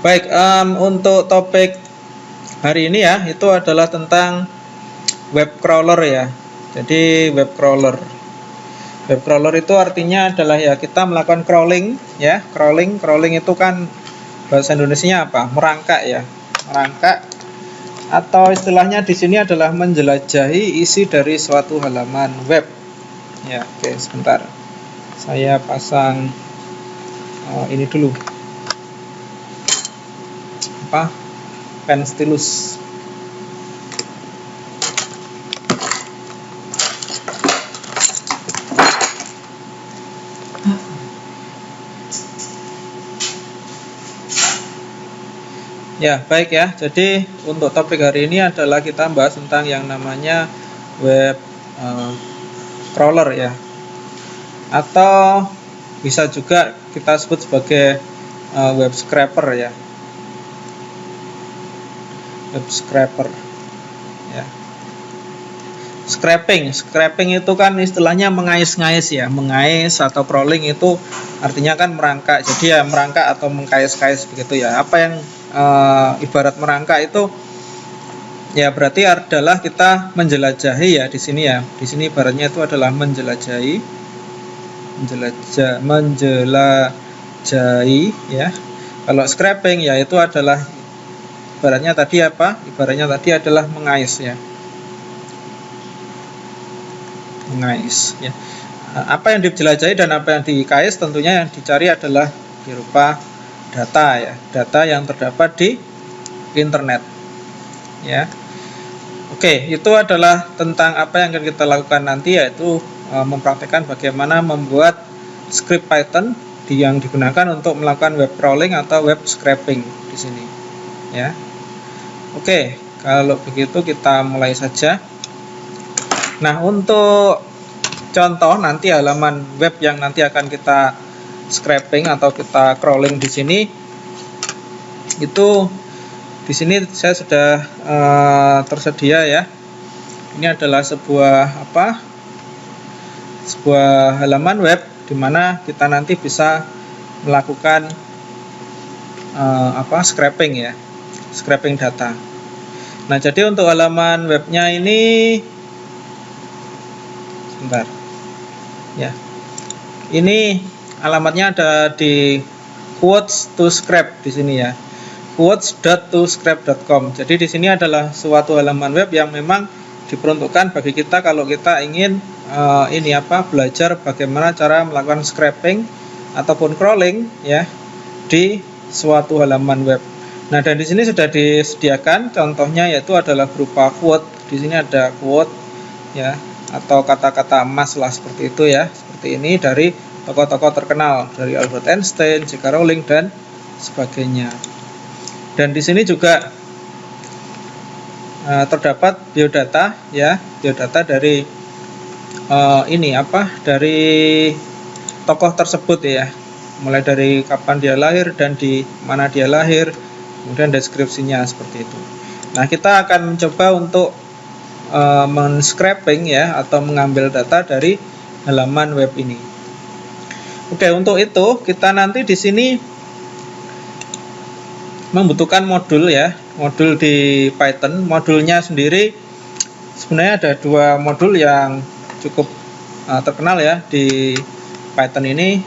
Baik, untuk topik hari ini ya, itu adalah tentang web crawler ya. Jadi web crawler. Web crawler itu artinya adalah ya kita melakukan crawling ya. Crawling itu kan bahasa Indonesianya apa? Merangkak ya. Merangkak atau istilahnya di sini adalah menjelajahi isi dari suatu halaman web. Ya, oke, sebentar. Saya pasang ini dulu. Pen stylus. Ya, baik ya. Jadi untuk topik hari ini adalah kita bahas tentang yang namanya web crawler ya. Atau bisa juga kita sebut sebagai web scraper ya. Web scraper ya. Scraping itu kan istilahnya mengais-ngais ya. Mengais atau crawling itu artinya kan merangkak. Jadi ya merangkak atau mengkais-kais begitu ya. Apa yang ibarat merangkak itu ya berarti adalah kita menjelajahi ya di sini ya. Di sini ibaratnya itu adalah menjelajahi ya. Kalau scraping ya itu adalah ibaratnya tadi apa? Ibaratnya tadi adalah mengais ya. Mengais ya. Apa yang dijelajahi dan apa yang dikais tentunya yang dicari adalah berupa data ya. Data yang terdapat di internet. Ya. Oke, itu adalah tentang apa yang akan kita lakukan nanti, yaitu mempraktekkan bagaimana membuat script Python yang digunakan untuk melakukan web crawling atau web scraping di sini. Ya. Oke, kalau begitu kita mulai saja. Nah, untuk contoh nanti halaman web yang nanti akan kita scraping atau kita crawling di sini, itu di sini saya sudah tersedia ya. Ini adalah sebuah halaman web di mana kita nanti bisa melakukan scraping ya, scraping data. Nah, jadi untuk halaman webnya ini sebentar. Ya. Ini alamatnya ada di quotes to scrap di sini ya. quotes.toscrap.com. Jadi di sini adalah suatu halaman web yang memang diperuntukkan bagi kita kalau kita ingin belajar bagaimana cara melakukan scraping ataupun crawling ya di suatu halaman web. Nah, dan di sini sudah disediakan contohnya, yaitu adalah berupa quote. Di sini ada quote ya atau kata-kata emas lah seperti itu ya. Seperti ini dari tokoh-tokoh terkenal, dari Albert Einstein, J.K. Rowling dan sebagainya. Dan di sini juga terdapat biodata ya, biodata dari dari tokoh tersebut ya, mulai dari kapan dia lahir dan di mana dia lahir, kemudian deskripsinya seperti itu. Nah, kita akan mencoba untuk men-scraping ya atau mengambil data dari halaman web ini. Oke, untuk itu kita nanti di sini membutuhkan modul ya, modul di Python. Modulnya sendiri sebenarnya ada dua modul yang cukup terkenal ya di Python ini.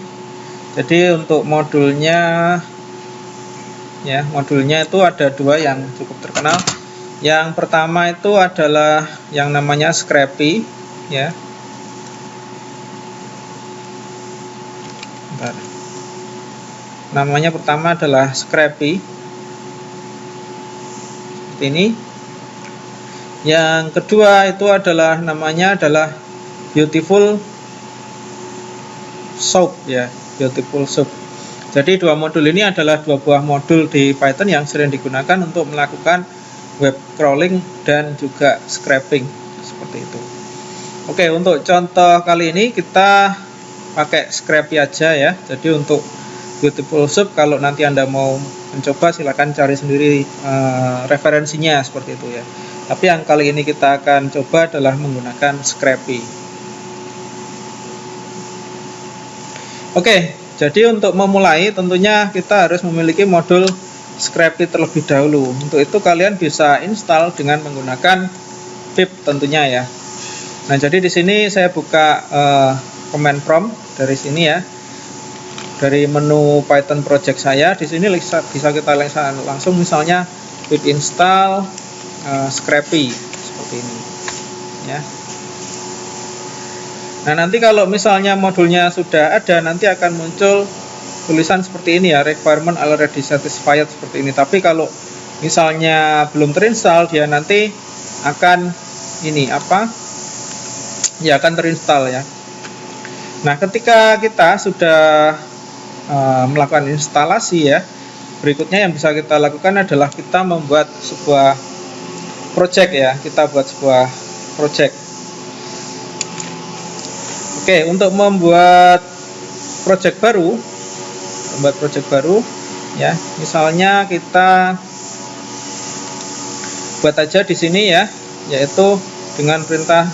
Jadi untuk modulnya itu ada dua yang cukup terkenal. Yang pertama itu adalah yang namanya Scrapy ya. Bentar. Namanya pertama adalah Scrapy. Ini. Yang kedua itu adalah namanya adalah Beautiful Soup ya, Beautiful Soup. Jadi dua modul ini adalah dua buah modul di Python yang sering digunakan untuk melakukan web crawling dan juga scraping seperti itu. Oke, untuk contoh kali ini kita pakai Scrapy aja ya. Jadi untuk Beautiful Soup kalau nanti Anda mau mencoba silakan cari sendiri referensinya seperti itu ya. Tapi yang kali ini kita akan coba adalah menggunakan Scrapy. Oke, jadi untuk memulai tentunya kita harus memiliki modul Scrapy terlebih dahulu. Untuk itu kalian bisa install dengan menggunakan pip tentunya ya. Nah, jadi di sini saya buka command prompt dari sini ya. Dari menu Python project saya, di sini bisa kita langsung misalnya pip install Scrapy seperti ini ya. Nah, nanti kalau misalnya modulnya sudah ada, nanti akan muncul tulisan seperti ini ya, requirement already satisfied seperti ini. Tapi kalau misalnya belum terinstall, dia nanti akan ini ya akan terinstall ya. Nah, ketika kita sudah melakukan instalasi ya, berikutnya yang bisa kita lakukan adalah kita membuat sebuah project ya. Kita buat sebuah project. Oke, untuk membuat project baru ya, misalnya kita buat aja di sini ya, yaitu dengan perintah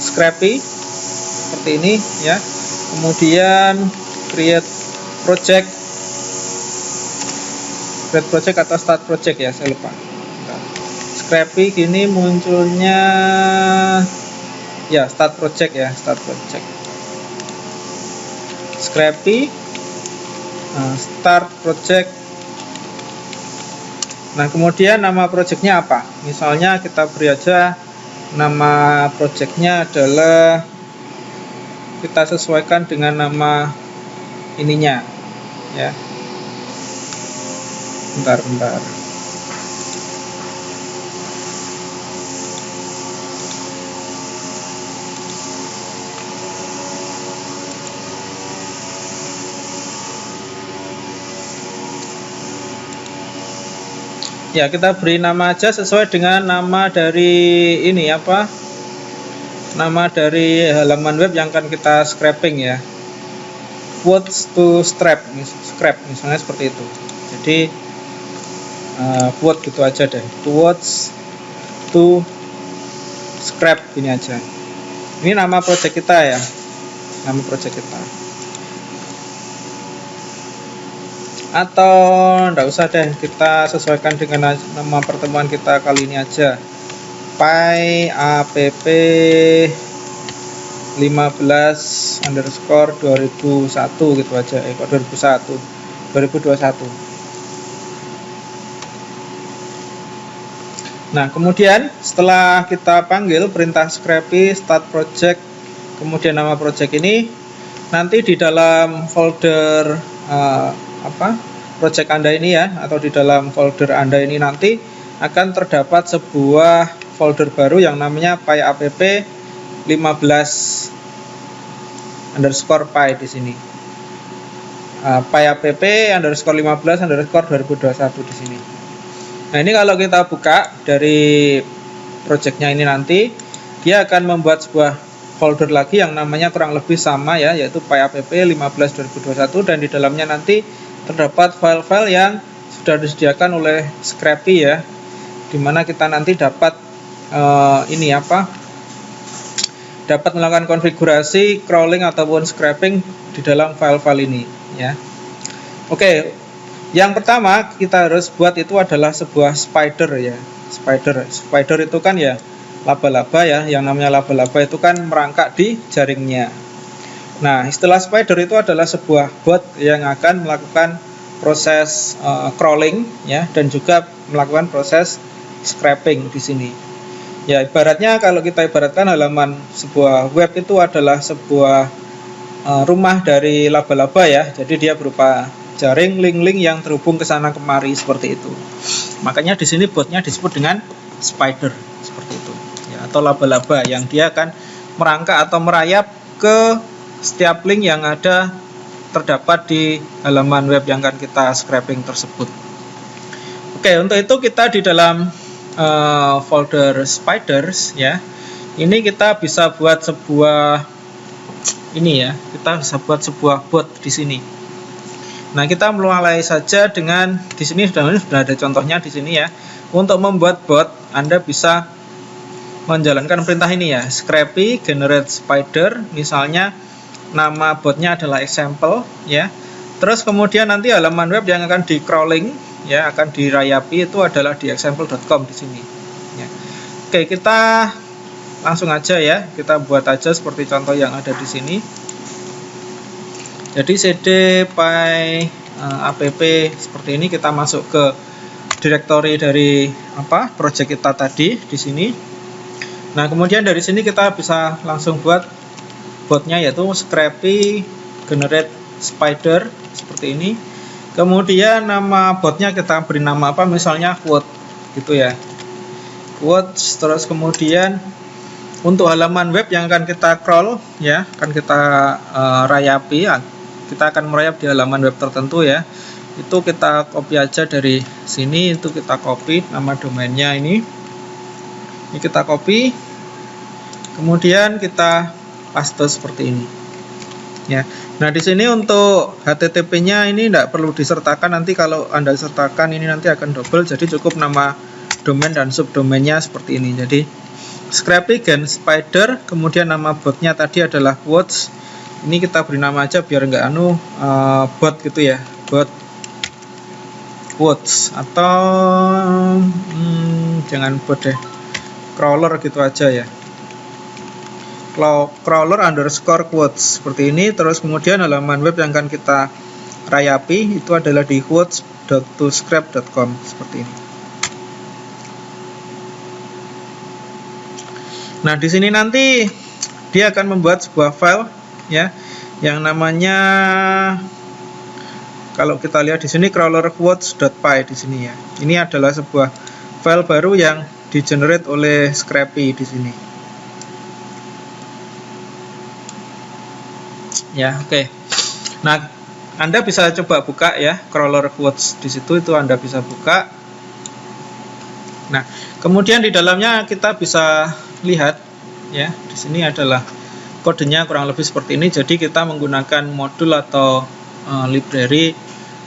Scrapy seperti ini ya. Kemudian create project atau start project ya, saya lupa. Scrapy gini munculnya ya, start project Scrapy start project. Nah, kemudian nama projectnya apa? Misalnya kita beri aja nama projectnya adalah, kita sesuaikan dengan nama ininya ya. Bentar. Ya, kita beri nama aja sesuai dengan nama dari ini nama dari halaman web yang akan kita scraping ya. Quotes to scrap misalnya seperti itu. Jadi quote gitu aja deh. Quotes to scrap ini aja. Ini nama project kita ya. Nama project kita. Atau enggak usah deh, kita sesuaikan dengan nama pertemuan kita kali ini aja, PyApp 15_2001 gitu aja. 2021. Nah, kemudian setelah kita panggil perintah Scrapy start project, kemudian nama project ini, nanti di dalam folder project Anda ini ya, atau di dalam folder Anda ini nanti akan terdapat sebuah folder baru yang namanya PyApp 15_py di sini. PyApp _15_2021 di sini. Nah, ini kalau kita buka dari projectnya ini nanti, dia akan membuat sebuah folder lagi yang namanya kurang lebih sama ya, yaitu PyApp 15_2021, dan di dalamnya nanti terdapat file-file yang sudah disediakan oleh Scrapy ya, dimana kita nanti dapat dapat melakukan konfigurasi crawling ataupun scraping di dalam file-file ini ya. Oke, yang pertama kita harus buat itu adalah sebuah spider ya. Spider itu kan ya laba-laba ya, yang namanya laba-laba itu kan merangkak di jaringnya. Nah, istilah spider itu adalah sebuah bot yang akan melakukan proses crawling ya, dan juga melakukan proses scraping di sini. Ya, ibaratnya kalau kita ibaratkan halaman sebuah web itu adalah sebuah rumah dari laba-laba ya. Jadi dia berupa jaring, link-link yang terhubung ke sana kemari seperti itu. Makanya di sini botnya disebut dengan spider seperti itu ya, atau laba-laba yang dia akan merangkak atau merayap ke setiap link yang ada terdapat di halaman web yang akan kita scraping tersebut. Oke, untuk itu kita di dalam folder spiders ya, ini kita bisa buat sebuah bot di sini. Nah, kita mulai saja dengan di sini sudah ada contohnya di sini ya. Untuk membuat bot, Anda bisa menjalankan perintah ini ya, Scrapy generate spider, misalnya nama botnya adalah example ya. Terus kemudian nanti halaman web yang akan di crawling ya akan dirayapi itu adalah di example.com di sini. Ya. Oke, kita langsung aja ya, kita buat aja seperti contoh yang ada di sini. Jadi cd py app seperti ini, kita masuk ke directory dari project kita tadi di sini. Nah, kemudian dari sini kita bisa langsung buat botnya, yaitu Scrapy generate spider seperti ini. Kemudian nama botnya kita beri nama apa, misalnya quote gitu ya, quotes. Terus kemudian untuk halaman web yang akan kita crawl ya, akan kita rayapi, kita akan merayap di halaman web tertentu ya, itu kita copy aja dari sini, itu kita copy nama domainnya ini kita copy, kemudian kita paste seperti ini ya. Nah, di sini untuk HTTP-nya ini tidak perlu disertakan, nanti kalau Anda sertakan ini nanti akan double, jadi cukup nama domain dan subdomainnya seperti ini. Jadi Scrapy Gen Spider, kemudian nama botnya tadi adalah quotes. Ini kita beri nama aja biar nggak bot gitu ya, bot quotes, atau jangan bot deh, crawler gitu aja ya, crawler underscore quotes seperti ini. Terus kemudian halaman web yang akan kita rayapi itu adalah di quotes.toscrap.com seperti ini. Nah, di sini nanti dia akan membuat sebuah file ya, yang namanya, kalau kita lihat di sini crawlerquotes.py di sini ya. Ini adalah sebuah file baru yang di-generate oleh Scrapy di sini. Ya, oke. Nah, Anda bisa coba buka ya crawlerquotes di situ, itu Anda bisa buka. Nah, kemudian di dalamnya kita bisa lihat ya, di sini adalah kodenya kurang lebih seperti ini. Jadi kita menggunakan modul atau library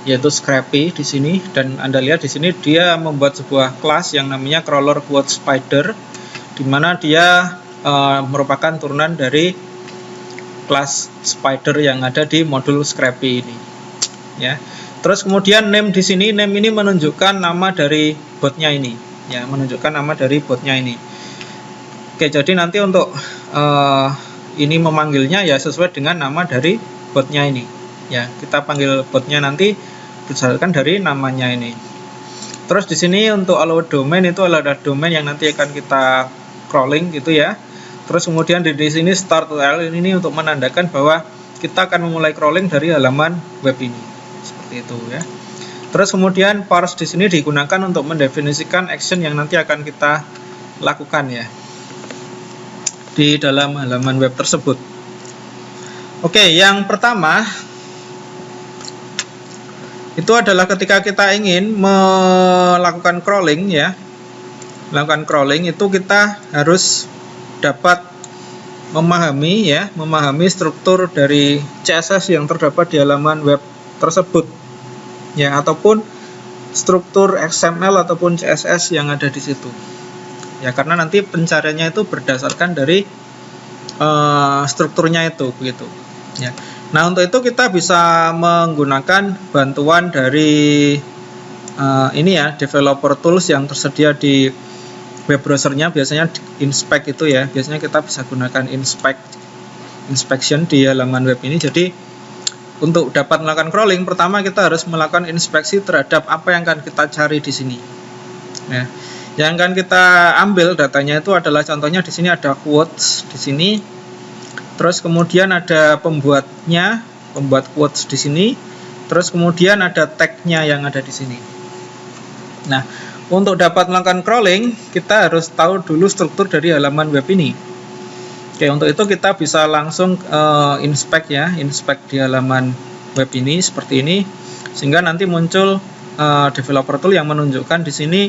yaitu Scrapy di sini, dan Anda lihat di sini dia membuat sebuah kelas yang namanya crawlerquotes_spider, di mana dia merupakan turunan dari kelas spider yang ada di modul Scrapy ini ya. Terus kemudian name di sini, name ini menunjukkan nama dari botnya ini ya, menunjukkan nama dari botnya ini. Oke, jadi nanti untuk ini memanggilnya ya sesuai dengan nama dari botnya ini ya, kita panggil botnya nanti berdasarkan dari namanya ini. Terus di sini untuk allow domain, itu adalah domain yang nanti akan kita crawling gitu ya. Terus kemudian di sini start URL ini untuk menandakan bahwa kita akan memulai crawling dari halaman web ini seperti itu ya. Terus kemudian parse di sini digunakan untuk mendefinisikan action yang nanti akan kita lakukan ya di dalam halaman web tersebut. Oke, yang pertama itu adalah ketika kita ingin melakukan crawling ya, melakukan crawling itu kita harus dapat memahami struktur dari CSS yang terdapat di halaman web tersebut ya, ataupun struktur XML ataupun CSS yang ada di situ ya, karena nanti pencariannya itu berdasarkan dari strukturnya itu begitu ya. Nah, untuk itu kita bisa menggunakan bantuan dari ini ya, developer tools yang tersedia di web browsernya, biasanya inspect itu ya, biasanya kita bisa gunakan inspection di halaman web ini. Jadi untuk dapat melakukan crawling, pertama kita harus melakukan inspeksi terhadap apa yang akan kita cari di sini ya. Yang akan kita ambil datanya itu adalah, contohnya di sini ada quotes di sini. Terus kemudian ada pembuatnya, pembuat quotes di sini. Terus kemudian ada tag-nya yang ada di sini. Nah, untuk dapat melakukan crawling, kita harus tahu dulu struktur dari halaman web ini. Oke, untuk itu kita bisa langsung inspect ya, inspect di halaman web ini seperti ini, sehingga nanti muncul developer tool yang menunjukkan di sini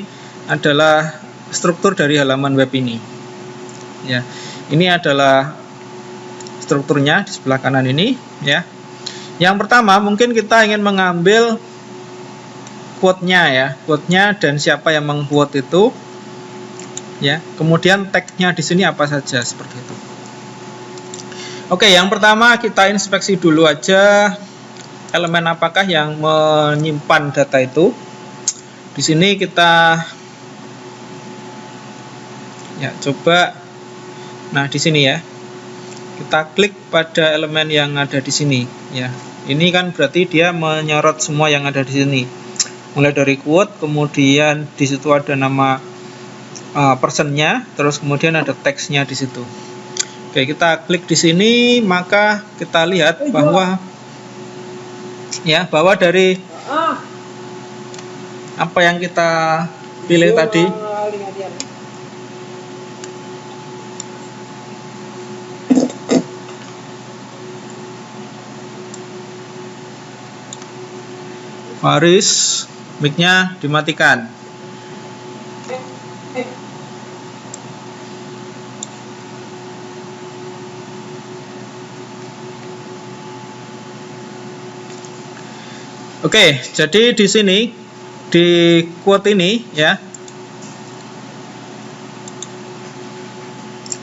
adalah struktur dari halaman web ini. Ya, ini adalah strukturnya di sebelah kanan ini. Ya, yang pertama mungkin kita ingin mengambil quote-nya ya, quote-nya dan siapa yang meng-quote itu. Ya, kemudian tag-nya di sini apa saja seperti itu. Oke, yang pertama kita inspeksi dulu aja elemen apakah yang menyimpan data itu. Di sini kita ya coba. Nah, di sini ya. Kita klik pada elemen yang ada di sini ya. Ini kan berarti dia menyorot semua yang ada di sini. Mulai dari quote, kemudian di situ ada nama personnya, terus kemudian ada teksnya di situ. Oke, kita klik di sini, maka kita lihat bahwa dari apa yang kita pilih tadi, Faris, mic-nya dimatikan. Oke, jadi di sini di quote ini ya.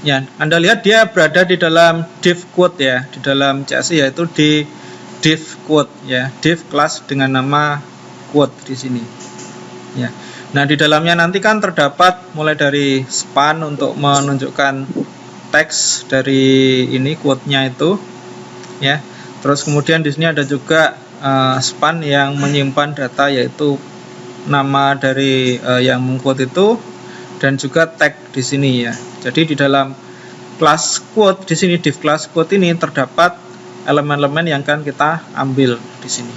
Ya, Anda lihat dia berada di dalam div quote ya, di dalam CSS yaitu di div quote ya, div class dengan nama quote di sini. Ya. Nah, di dalamnya nanti kan terdapat mulai dari span untuk menunjukkan teks dari ini quote-nya itu ya. Terus kemudian di sini ada juga span yang menyimpan data yaitu nama dari yang mengquote itu dan juga tag di sini ya. Jadi di dalam class quote di sini div class quote ini terdapat elemen-elemen yang akan kita ambil di sini.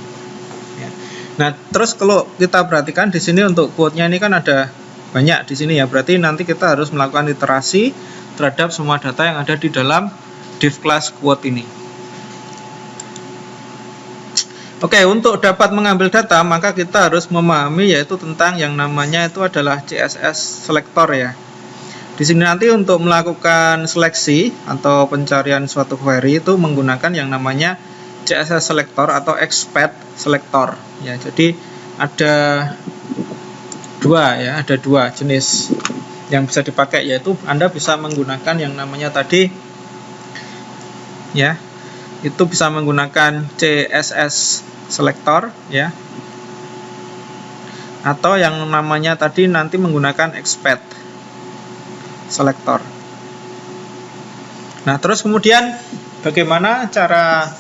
Ya. Nah, terus kalau kita perhatikan di sini untuk quote-nya ini kan ada banyak di sini ya. Berarti nanti kita harus melakukan iterasi terhadap semua data yang ada di dalam div class quote ini. Oke, untuk dapat mengambil data maka kita harus memahami yaitu tentang yang namanya itu adalah CSS selector ya. Di sini nanti untuk melakukan seleksi atau pencarian suatu query itu menggunakan yang namanya CSS selector atau expect selector ya. Jadi ada dua jenis yang bisa dipakai, yaitu Anda bisa menggunakan yang namanya tadi ya. Itu bisa menggunakan CSS selector ya, atau yang namanya tadi nanti menggunakan expect selector. Nah, terus kemudian bagaimana cara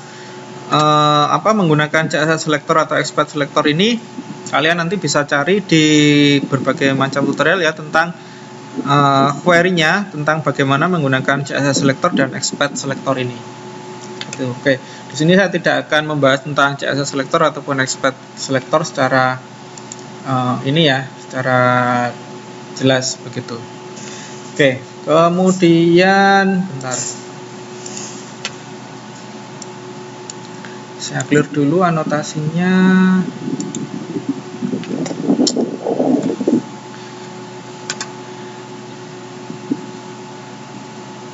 menggunakan CSS selector atau expect selector ini? Kalian nanti bisa cari di berbagai macam tutorial ya tentang query-nya, tentang bagaimana menggunakan CSS selector dan expect selector ini. Oke, di sini saya tidak akan membahas tentang CSS selector ataupun expect selector secara secara jelas begitu. Oke, kemudian bentar. Saya clear dulu anotasinya.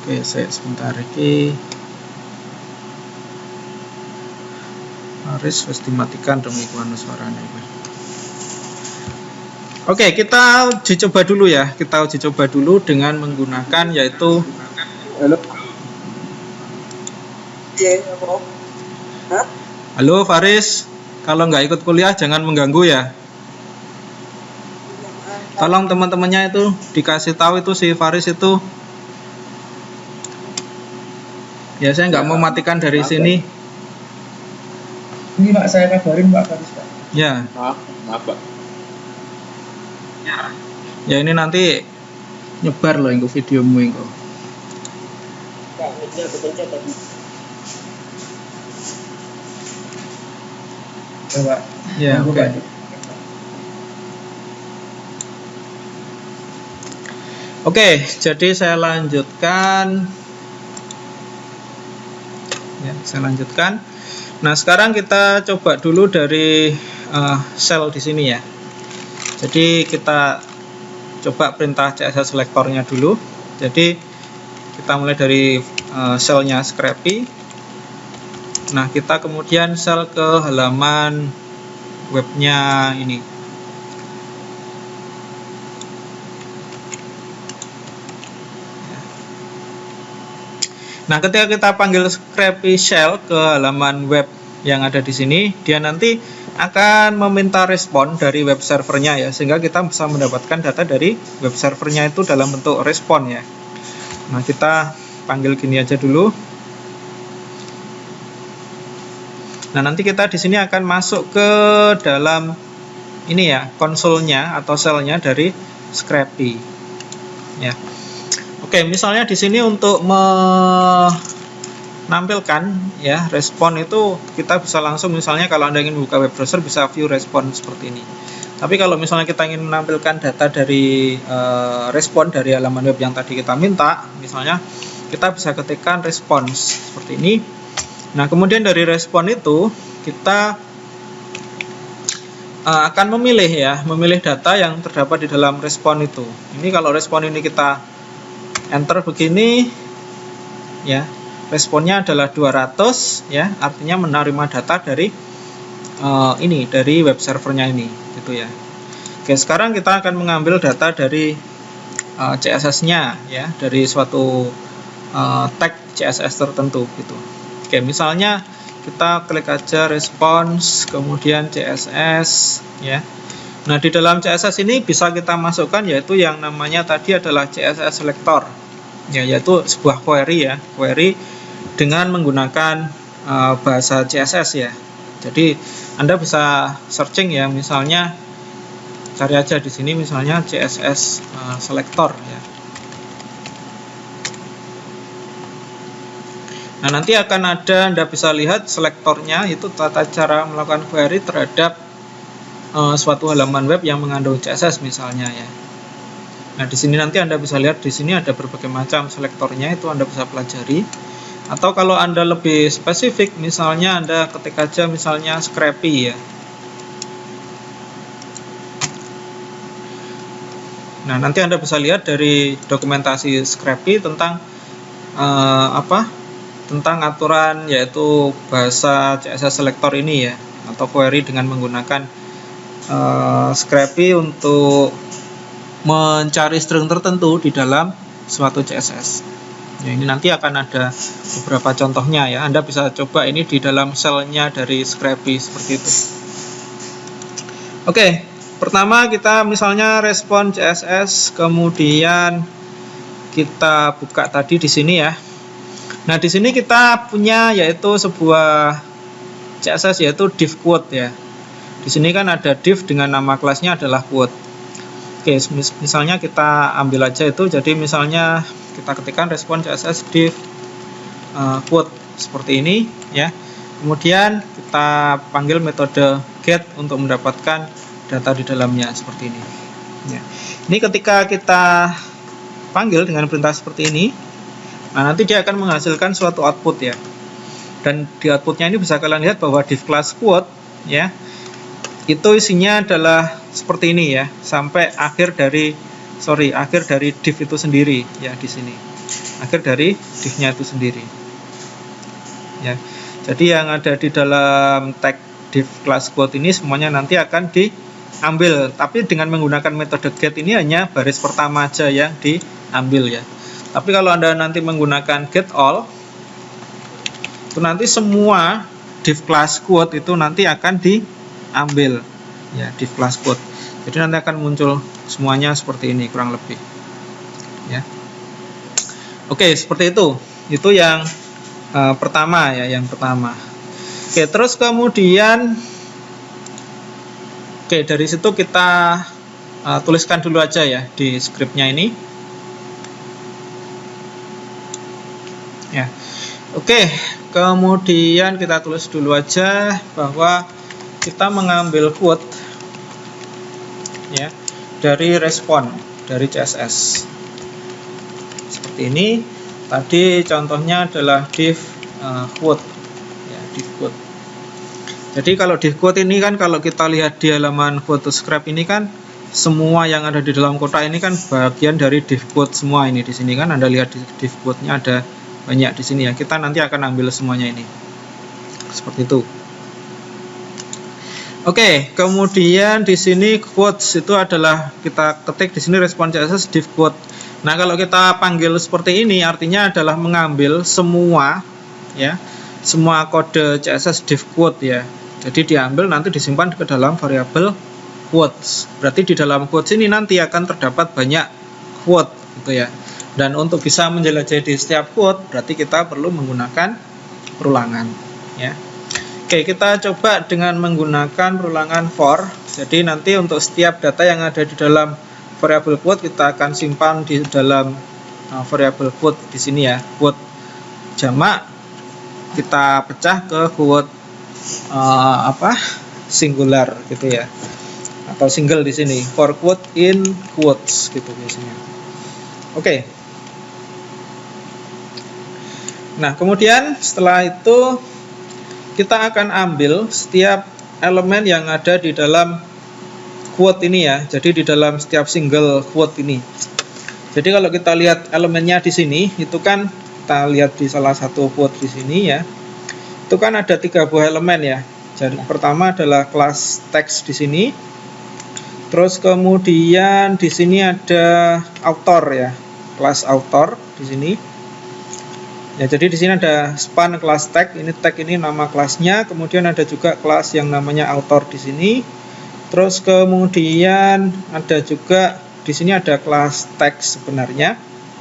Oke, saya sebentar lagi. Harus dimatikan dong iklan suaranya. Oke, kita uji coba dulu ya. Kita uji coba dulu dengan menggunakan yaitu Halo Faris, kalau nggak ikut kuliah jangan mengganggu ya. Tolong teman-temannya itu dikasih tahu itu si Faris itu. Ya, saya nggak mau matikan dari sini. Ini Pak, saya kabarin Pak Faris Pak. Ya. Maaf Pak. Ya, ini nanti nyebar loh itu videomu itu. Pak, mic-nya kepencet tadi. Coba. Ya, oke. Oke, jadi saya lanjutkan. Ya, saya lanjutkan. Nah, sekarang kita coba dulu dari sel di sini ya. Jadi kita coba perintah CSS selectornya dulu. Jadi kita mulai dari selnya Scrappy. Nah, kita kemudian sel ke halaman webnya ini. Nah, ketika kita panggil Scrappy Shell ke halaman web yang ada di sini, dia nanti akan meminta respon dari web servernya ya, sehingga kita bisa mendapatkan data dari web servernya itu dalam bentuk respon ya. Nah, kita panggil gini aja dulu. Nah, nanti kita di sini akan masuk ke dalam ini ya, konsolnya atau selnya dari Scrapy. Ya. Oke, misalnya di sini untuk menampilkan ya respon itu kita bisa langsung, misalnya kalau Anda ingin buka web browser bisa view respon seperti ini. Tapi kalau misalnya kita ingin menampilkan data dari respon dari halaman web yang tadi kita minta, misalnya kita bisa ketikkan respons seperti ini. Nah, kemudian dari respon itu kita akan memilih data yang terdapat di dalam respon itu. Ini kalau respon ini kita enter begini ya, responnya adalah 200 ya, artinya menerima data dari dari web servernya ini gitu ya. Oke, sekarang kita akan mengambil data dari CSS-nya ya, dari suatu tag CSS tertentu gitu. Oke, misalnya kita klik aja respons, kemudian CSS ya. Nah, di dalam CSS ini bisa kita masukkan yaitu yang namanya tadi adalah CSS selector ya, yaitu sebuah query ya, query dengan menggunakan bahasa CSS ya. Jadi Anda bisa searching ya, misalnya cari aja di sini misalnya CSS selector ya. Nah, nanti akan ada, Anda bisa lihat selektornya, itu tata cara melakukan query terhadap suatu halaman web yang mengandung CSS misalnya ya. Nah, di sini nanti Anda bisa lihat di sini ada berbagai macam selektornya, itu Anda bisa pelajari. Atau kalau Anda lebih spesifik, misalnya Anda ketik aja misalnya Scrapy ya. Nah, nanti Anda bisa lihat dari dokumentasi Scrapy tentang tentang aturan yaitu bahasa CSS selector ini ya, atau query dengan menggunakan Scrapy untuk mencari string tertentu di dalam suatu CSS. Ya, ini nanti akan ada beberapa contohnya ya. Anda bisa coba ini di dalam selnya dari Scrapy seperti itu. Oke, pertama kita misalnya respon CSS, kemudian kita buka tadi di sini ya. Nah, di sini kita punya yaitu sebuah CSS yaitu div quote ya. Di sini kan ada div dengan nama kelasnya adalah quote. Oke, misalnya kita ambil aja itu, jadi misalnya kita ketikkan respon CSS div quote seperti ini ya. Kemudian kita panggil metode get untuk mendapatkan data di dalamnya seperti ini. Ya. Ini ketika kita panggil dengan perintah seperti ini, nah nanti dia akan menghasilkan suatu output ya. Dan di outputnya ini bisa kalian lihat bahwa div class quote ya, itu isinya adalah seperti ini ya, sampai akhir dari div itu sendiri ya di sini. Akhir dari divnya itu sendiri. Ya. Jadi yang ada di dalam tag div class quote ini semuanya nanti akan diambil, tapi dengan menggunakan metode get ini hanya baris pertama aja yang diambil ya. Tapi kalau Anda nanti menggunakan get all, itu nanti semua div class quote itu nanti akan diambil ya, div class quote. Jadi nanti akan muncul semuanya seperti ini kurang lebih ya. Oke, seperti itu. Itu yang pertama ya, yang pertama. Oke, terus kemudian dari situ kita tuliskan dulu aja ya di scriptnya ini. Ya. Oke, kemudian kita tulis dulu aja bahwa kita mengambil quote ya dari respon dari CSS. Seperti ini. Tadi contohnya adalah div quote ya, div quote. Jadi kalau div quote ini kan kalau kita lihat di halaman Photoshop ini kan semua yang ada di dalam kotak ini kan bagian dari div quote semua ini. Di sini kan Anda lihat di div quote-nya ada banyak di sini ya. Kita nanti akan ambil semuanya ini. Seperti itu. Oke, kemudian di sini quotes itu adalah kita ketik di sini respon CSS div quote. Nah, kalau kita panggil seperti ini artinya adalah mengambil semua ya, semua kode CSS div quote ya. Jadi diambil nanti disimpan ke dalam variabel quotes. Berarti di dalam quotes ini nanti akan terdapat banyak quote gitu ya. Dan untuk bisa menjelajahi di setiap quote berarti kita perlu menggunakan perulangan ya. Oke, kita coba dengan menggunakan perulangan for. Jadi nanti untuk setiap data yang ada di dalam variabel quote kita akan simpan di dalam variabel quote di sini ya. Quote jamak kita pecah ke quote singular gitu ya, atau single di sini, for quote in quotes gitu biasanya. Oke. Nah, kemudian setelah itu kita akan ambil setiap elemen yang ada di dalam quote ini ya. Jadi di dalam setiap single quote ini. Jadi kalau kita lihat elemennya di sini, itu kan kita lihat di salah satu quote di sini ya. Itu kan ada 3 buah elemen ya. Jadi pertama adalah kelas teks di sini. Terus kemudian di sini ada author ya. Kelas author di sini. Ya, jadi di sini ada span kelas tag. Tag ini nama kelasnya. Kemudian ada juga kelas yang namanya author di sini. Terus kemudian ada juga di sini ada kelas teks sebenarnya.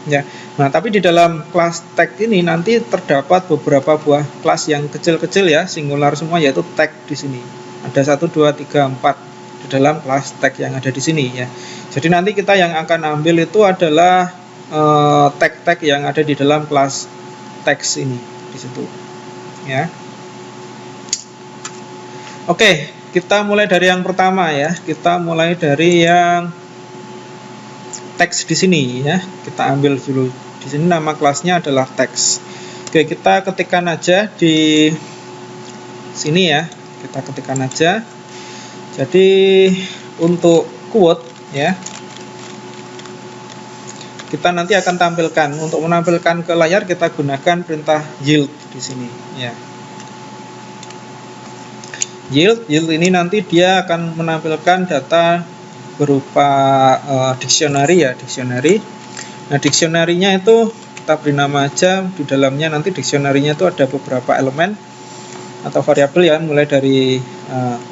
Ya. Nah, tapi di dalam kelas tag ini nanti terdapat beberapa buah kelas yang kecil-kecil ya, singular semua, yaitu tag di sini. Ada 1, 2, 3, 4 di dalam kelas tag yang ada di sini ya. Jadi nanti kita yang akan ambil itu adalah tag-tag yang ada di dalam kelas teks ini di situ. Ya. Oke, kita mulai dari yang pertama ya. Kita mulai dari yang teks di sini ya. Kita ambil dulu. Di sini nama kelasnya adalah teks. Oke, kita ketikkan aja di sini ya. Kita ketikkan aja. Jadi untuk quote ya, kita nanti akan tampilkan. Untuk menampilkan ke layar kita gunakan perintah yield di sini ya. Yield ini nanti dia akan menampilkan data berupa dictionary ya, dictionary. Nah, dictionary-nya itu kita beri nama aja, di dalamnya nanti dictionary-nya itu ada beberapa elemen atau variabel ya, mulai dari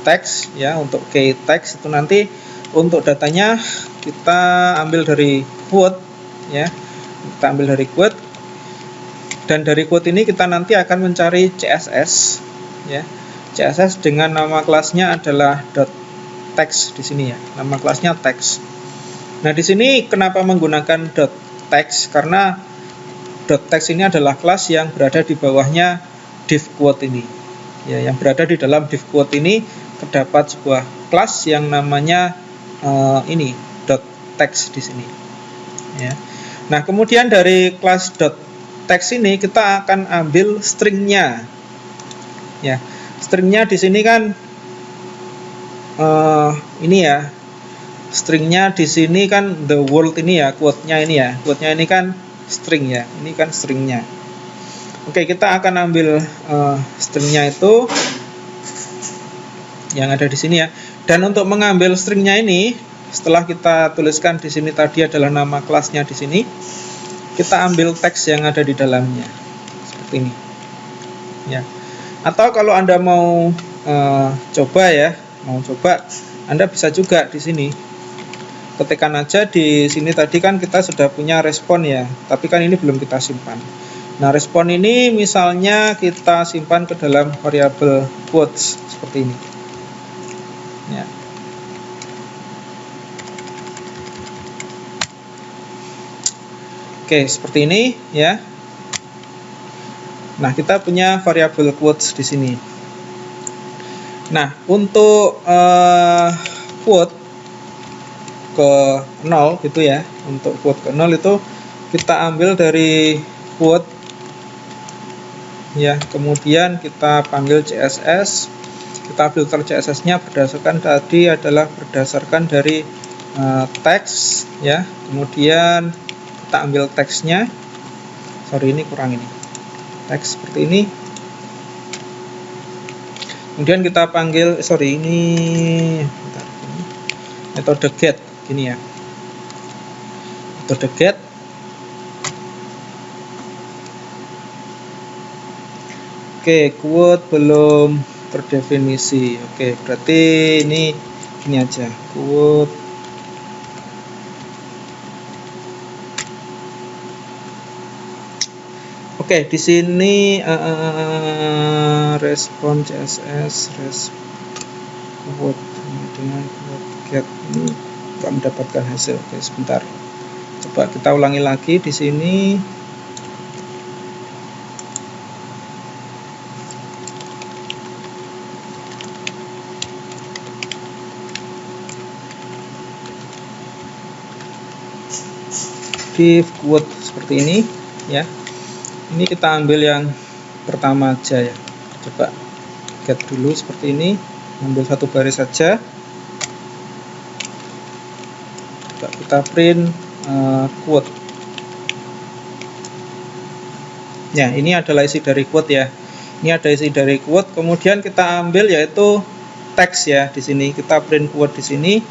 teks ya, untuk key text itu nanti untuk datanya kita ambil dari quote ya. Kita ambil dari quote, dan dari quote ini kita nanti akan mencari CSS ya. CSS dengan nama kelasnya adalah .text di sini ya. Nama kelasnya text. Nah, di sini kenapa menggunakan .text? Karena .text ini adalah kelas yang berada di bawahnya div quote ini. Ya, yang berada di dalam div quote ini terdapat sebuah kelas yang namanya .text di sini. Ya. Nah, kemudian dari kelas .text ini kita akan ambil stringnya. Ya, stringnya di sini kan ini ya. Stringnya di sini kan the word ini ya, quote-nya ini ya. Quote-nya ini kan string ya. Ini kan stringnya. Oke, kita akan ambil stringnya itu yang ada di sini ya. Dan untuk mengambil stringnya ini, setelah kita tuliskan di sini tadi adalah nama kelasnya di sini, kita ambil teks yang ada di dalamnya seperti ini. Ya. Atau kalau Anda mau coba ya, Anda bisa juga di sini. Ketikkan aja di sini tadi kan kita sudah punya respon ya, tapi kan ini belum kita simpan. Nah, respon ini misalnya kita simpan ke dalam variabel quotes seperti ini. Ya. Oke, seperti ini ya. Nah, kita punya variabel quotes di sini. Nah, untuk quote ke 0 gitu ya. Untuk quote ke 0 itu kita ambil dari quote ya, kemudian kita panggil CSS. Kita filter CSS-nya berdasarkan tadi adalah berdasarkan dari teks ya. Kemudian kita ambil teksnya. Sorry, ini kurang ini. Teks seperti ini. Kemudian kita panggil metode get gini ya. Metode get. Oke, quote belum terdefinisi. Oke, berarti ini aja. Quote. Oke, di sini respon CSS quote dengan quote get ini nggak mendapatkan hasil. Oke, sebentar. Coba kita ulangi lagi di sini. Div quote seperti ini ya. Ini kita ambil yang pertama aja ya. Coba get dulu seperti ini, ambil satu baris saja. Coba kita print quote. Ya, ini adalah isi dari quote ya. Ini ada isi dari quote. Kemudian kita ambil yaitu teks ya di sini. Kita print quote di sini.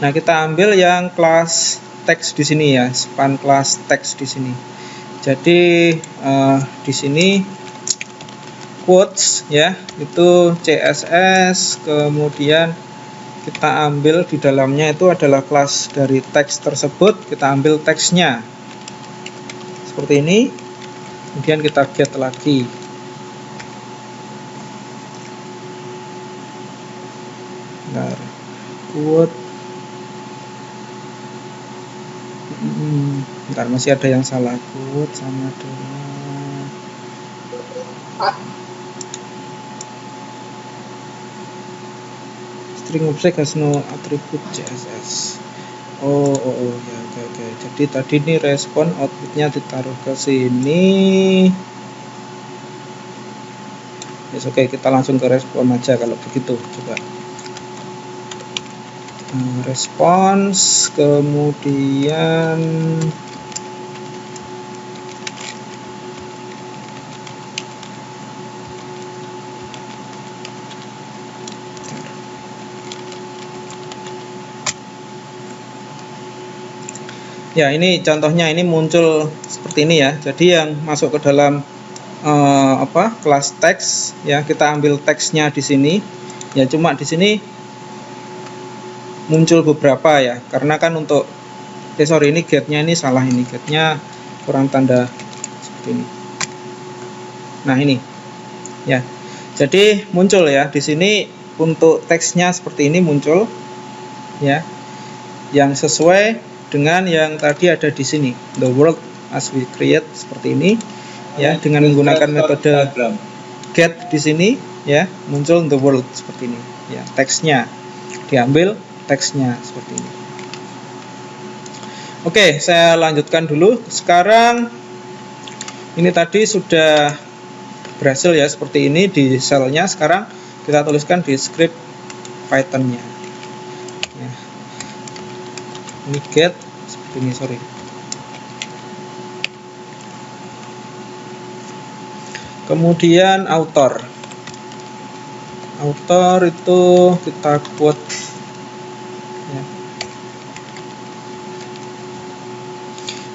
Nah, kita ambil yang kelas teks di sini ya, span kelas teks di sini. Jadi di sini quotes ya, itu CSS, kemudian kita ambil di dalamnya itu adalah kelas dari teks tersebut, kita ambil teksnya seperti ini, kemudian kita get lagi. Nah, quote. Bentar, masih ada yang salah. Quote sama dengan string object has no attribute CSS. Oh ya, oke. Jadi tadi ini respon outputnya ditaruh ke sini. Yes, oke, kita langsung ke respon aja kalau begitu. Coba respons, kemudian ya, ini contohnya, ini muncul seperti ini ya. Jadi yang masuk ke dalam kelas teks ya, kita ambil teksnya di sini. Ya, cuma di sini muncul beberapa ya, karena kan untuk ini getnya ini salah, ini getnya kurang tanda seperti ini. Nah, ini ya, jadi muncul ya di sini untuk teksnya seperti ini muncul ya, yang sesuai dengan yang tadi ada di sini, the world as we create seperti ini ya, dengan menggunakan metode get di sini ya, muncul the world seperti ini ya, teksnya diambil, teksnya seperti ini. Oke, saya lanjutkan dulu. Sekarang ini tadi sudah berhasil ya seperti ini di selnya. Sekarang kita tuliskan di script Python-nya ya. Ini get seperti ini, sorry. Kemudian author itu kita quote ya.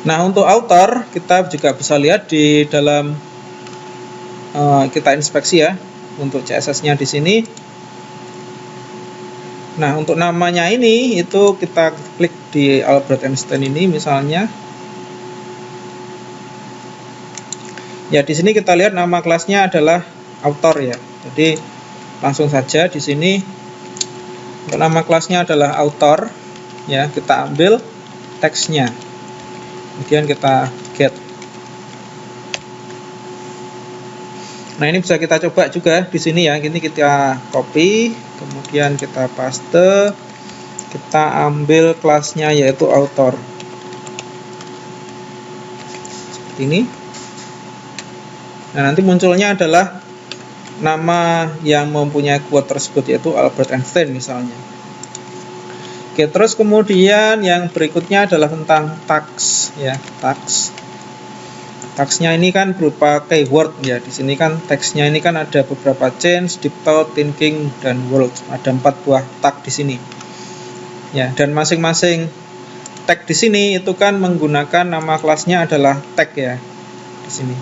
Nah, untuk author kita juga bisa lihat di dalam kita inspeksi ya untuk CSS-nya di sini. Nah, untuk namanya ini itu kita klik di Albert Einstein ini misalnya. Ya, di sini kita lihat nama kelasnya adalah author ya. Jadi langsung saja di sini untuk nama kelasnya adalah author ya, kita ambil teksnya. Kemudian kita get. Nah, ini bisa kita coba juga di sini ya. Ini kita copy, kemudian kita paste, kita ambil kelasnya yaitu author. Seperti ini. Nah, nanti munculnya adalah nama yang mempunyai quote tersebut yaitu Albert Einstein misalnya. Oke, terus kemudian yang berikutnya adalah tentang tags ya, tags. Tagsnya ini kan berupa keyword ya. Di sini kan teksnya ini kan ada beberapa change, deep thought, thinking, dan world. Ada 4 buah tag di sini. Ya, dan masing-masing tag di sini itu kan menggunakan nama kelasnya adalah tag ya di sini.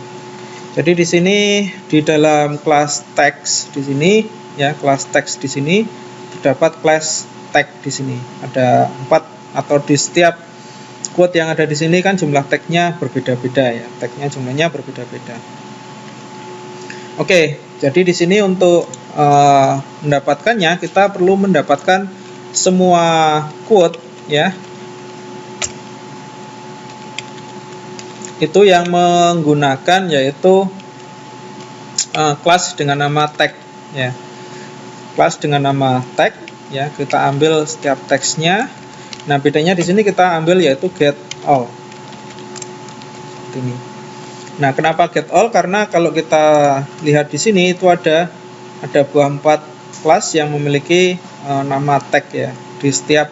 Jadi di sini di dalam kelas text di sini ya, kelas text di sini terdapat kelas tag di sini. Ada 4 atau di setiap quote yang ada di sini kan jumlah tagnya berbeda-beda ya. Tagnya jumlahnya berbeda-beda. Oke, jadi di sini untuk mendapatkannya kita perlu mendapatkan semua quote ya. Itu yang menggunakan yaitu kelas dengan nama tag ya. Kelas dengan nama tag ya, kita ambil setiap teksnya. Nah, bedanya di sini kita ambil yaitu get all. Ini. Nah, kenapa get all? Karena kalau kita lihat di sini itu ada buah 4 kelas yang memiliki nama tag ya di setiap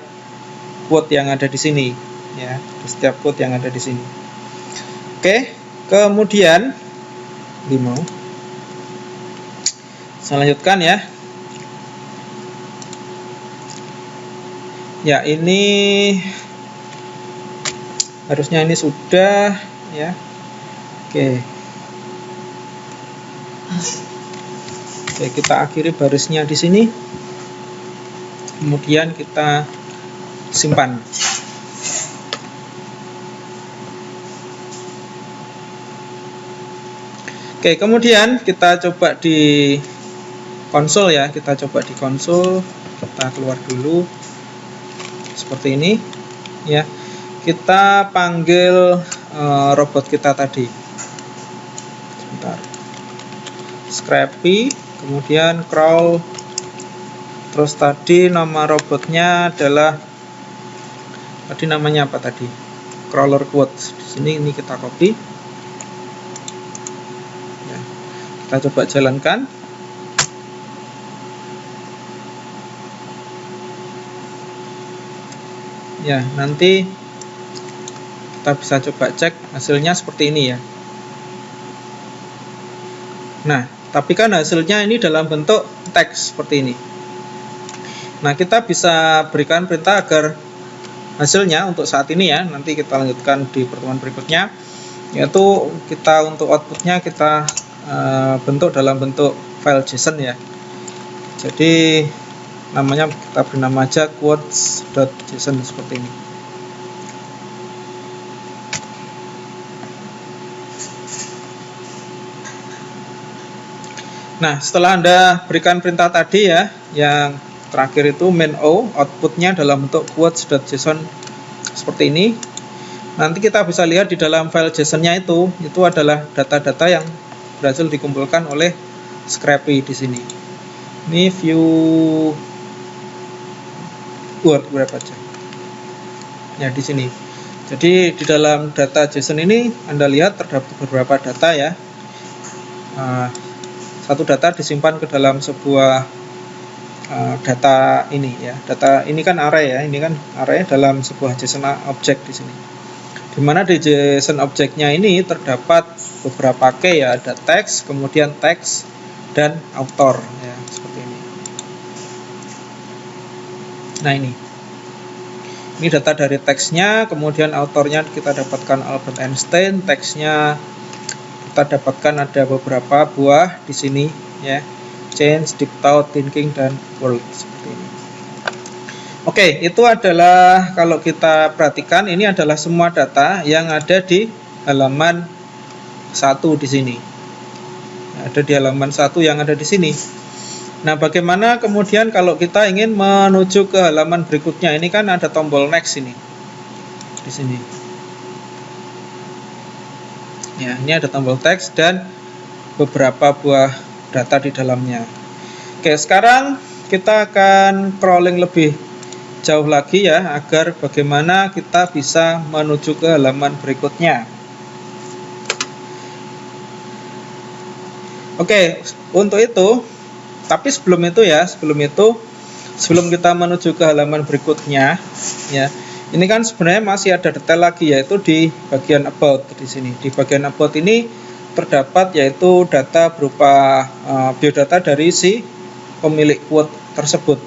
quote yang ada di sini ya, di setiap quote yang ada di sini. Oke, kemudian saya lanjutkan ya. Ya, ini harusnya ini sudah ya. Oke. Oke, kita akhiri barisnya di sini. Kemudian kita simpan. Oke, kemudian kita coba di konsol ya. Kita coba di konsol. Kita keluar dulu. Seperti ini ya. Kita panggil robot kita tadi. Sebentar. Scrappy, kemudian crawl. Terus tadi nama robotnya adalah namanya apa tadi? Crawler quotes. Di sini ini kita copy. Kita coba jalankan. Ya, nanti kita bisa coba cek hasilnya seperti ini ya. Nah, tapi kan hasilnya ini dalam bentuk teks seperti ini. Nah, kita bisa berikan perintah agar hasilnya untuk saat ini ya, nanti kita lanjutkan di pertemuan berikutnya, yaitu kita untuk outputnya kita bentuk dalam bentuk file JSON ya. Jadi namanya kita beri nama aja quotes.json seperti ini. Nah, setelah Anda berikan perintah tadi ya, yang terakhir itu main o, outputnya dalam bentuk quotes.json seperti ini. Nanti kita bisa lihat di dalam file JSON-nya itu adalah data-data yang berhasil dikumpulkan oleh Scrappy di sini. Ini view Word berapa aja? Ya, di sini. Jadi di dalam data JSON ini Anda lihat terdapat beberapa data ya. Satu data disimpan ke dalam sebuah data ini ya. Data ini kan array ya. Ini kan array dalam sebuah JSON object di sini. Dimana di JSON objeknya ini terdapat beberapa key ya, ada teks, kemudian teks dan author ya, seperti ini. Nah, ini data dari teksnya, kemudian autornya kita dapatkan Albert Einstein, teksnya kita dapatkan ada beberapa buah di sini ya, change, deep thought, thinking dan world seperti ini. Oke, itu adalah kalau kita perhatikan ini adalah semua data yang ada di halaman 1 di sini. Ada di halaman 1 yang ada di sini. Nah, bagaimana kemudian kalau kita ingin menuju ke halaman berikutnya? Ini kan ada tombol next ini. Di sini. Ya, ini ada tombol teks dan beberapa buah data di dalamnya. Oke, sekarang kita akan crawling lebih jauh lagi ya, agar bagaimana kita bisa menuju ke halaman berikutnya. Oke, untuk itu, tapi sebelum kita menuju ke halaman berikutnya, ya, ini kan sebenarnya masih ada detail lagi, yaitu di bagian about di sini. Di bagian about ini terdapat yaitu data berupa biodata dari si pemilik quote tersebut.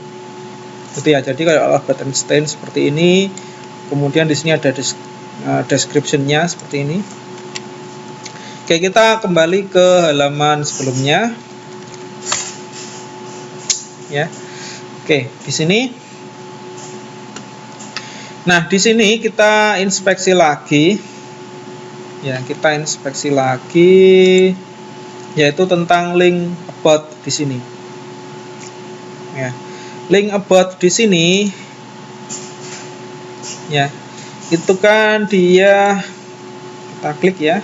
Gitu ya. Jadi kalau Albert Einstein seperti ini, kemudian di sini ada description-nya seperti ini. Oke, kita kembali ke halaman sebelumnya. Ya. Oke, di sini. Nah, di sini kita inspeksi lagi. Ya, kita inspeksi lagi, yaitu tentang link about di sini. Ya. Link about di sini, ya, itu kan dia, kita klik ya.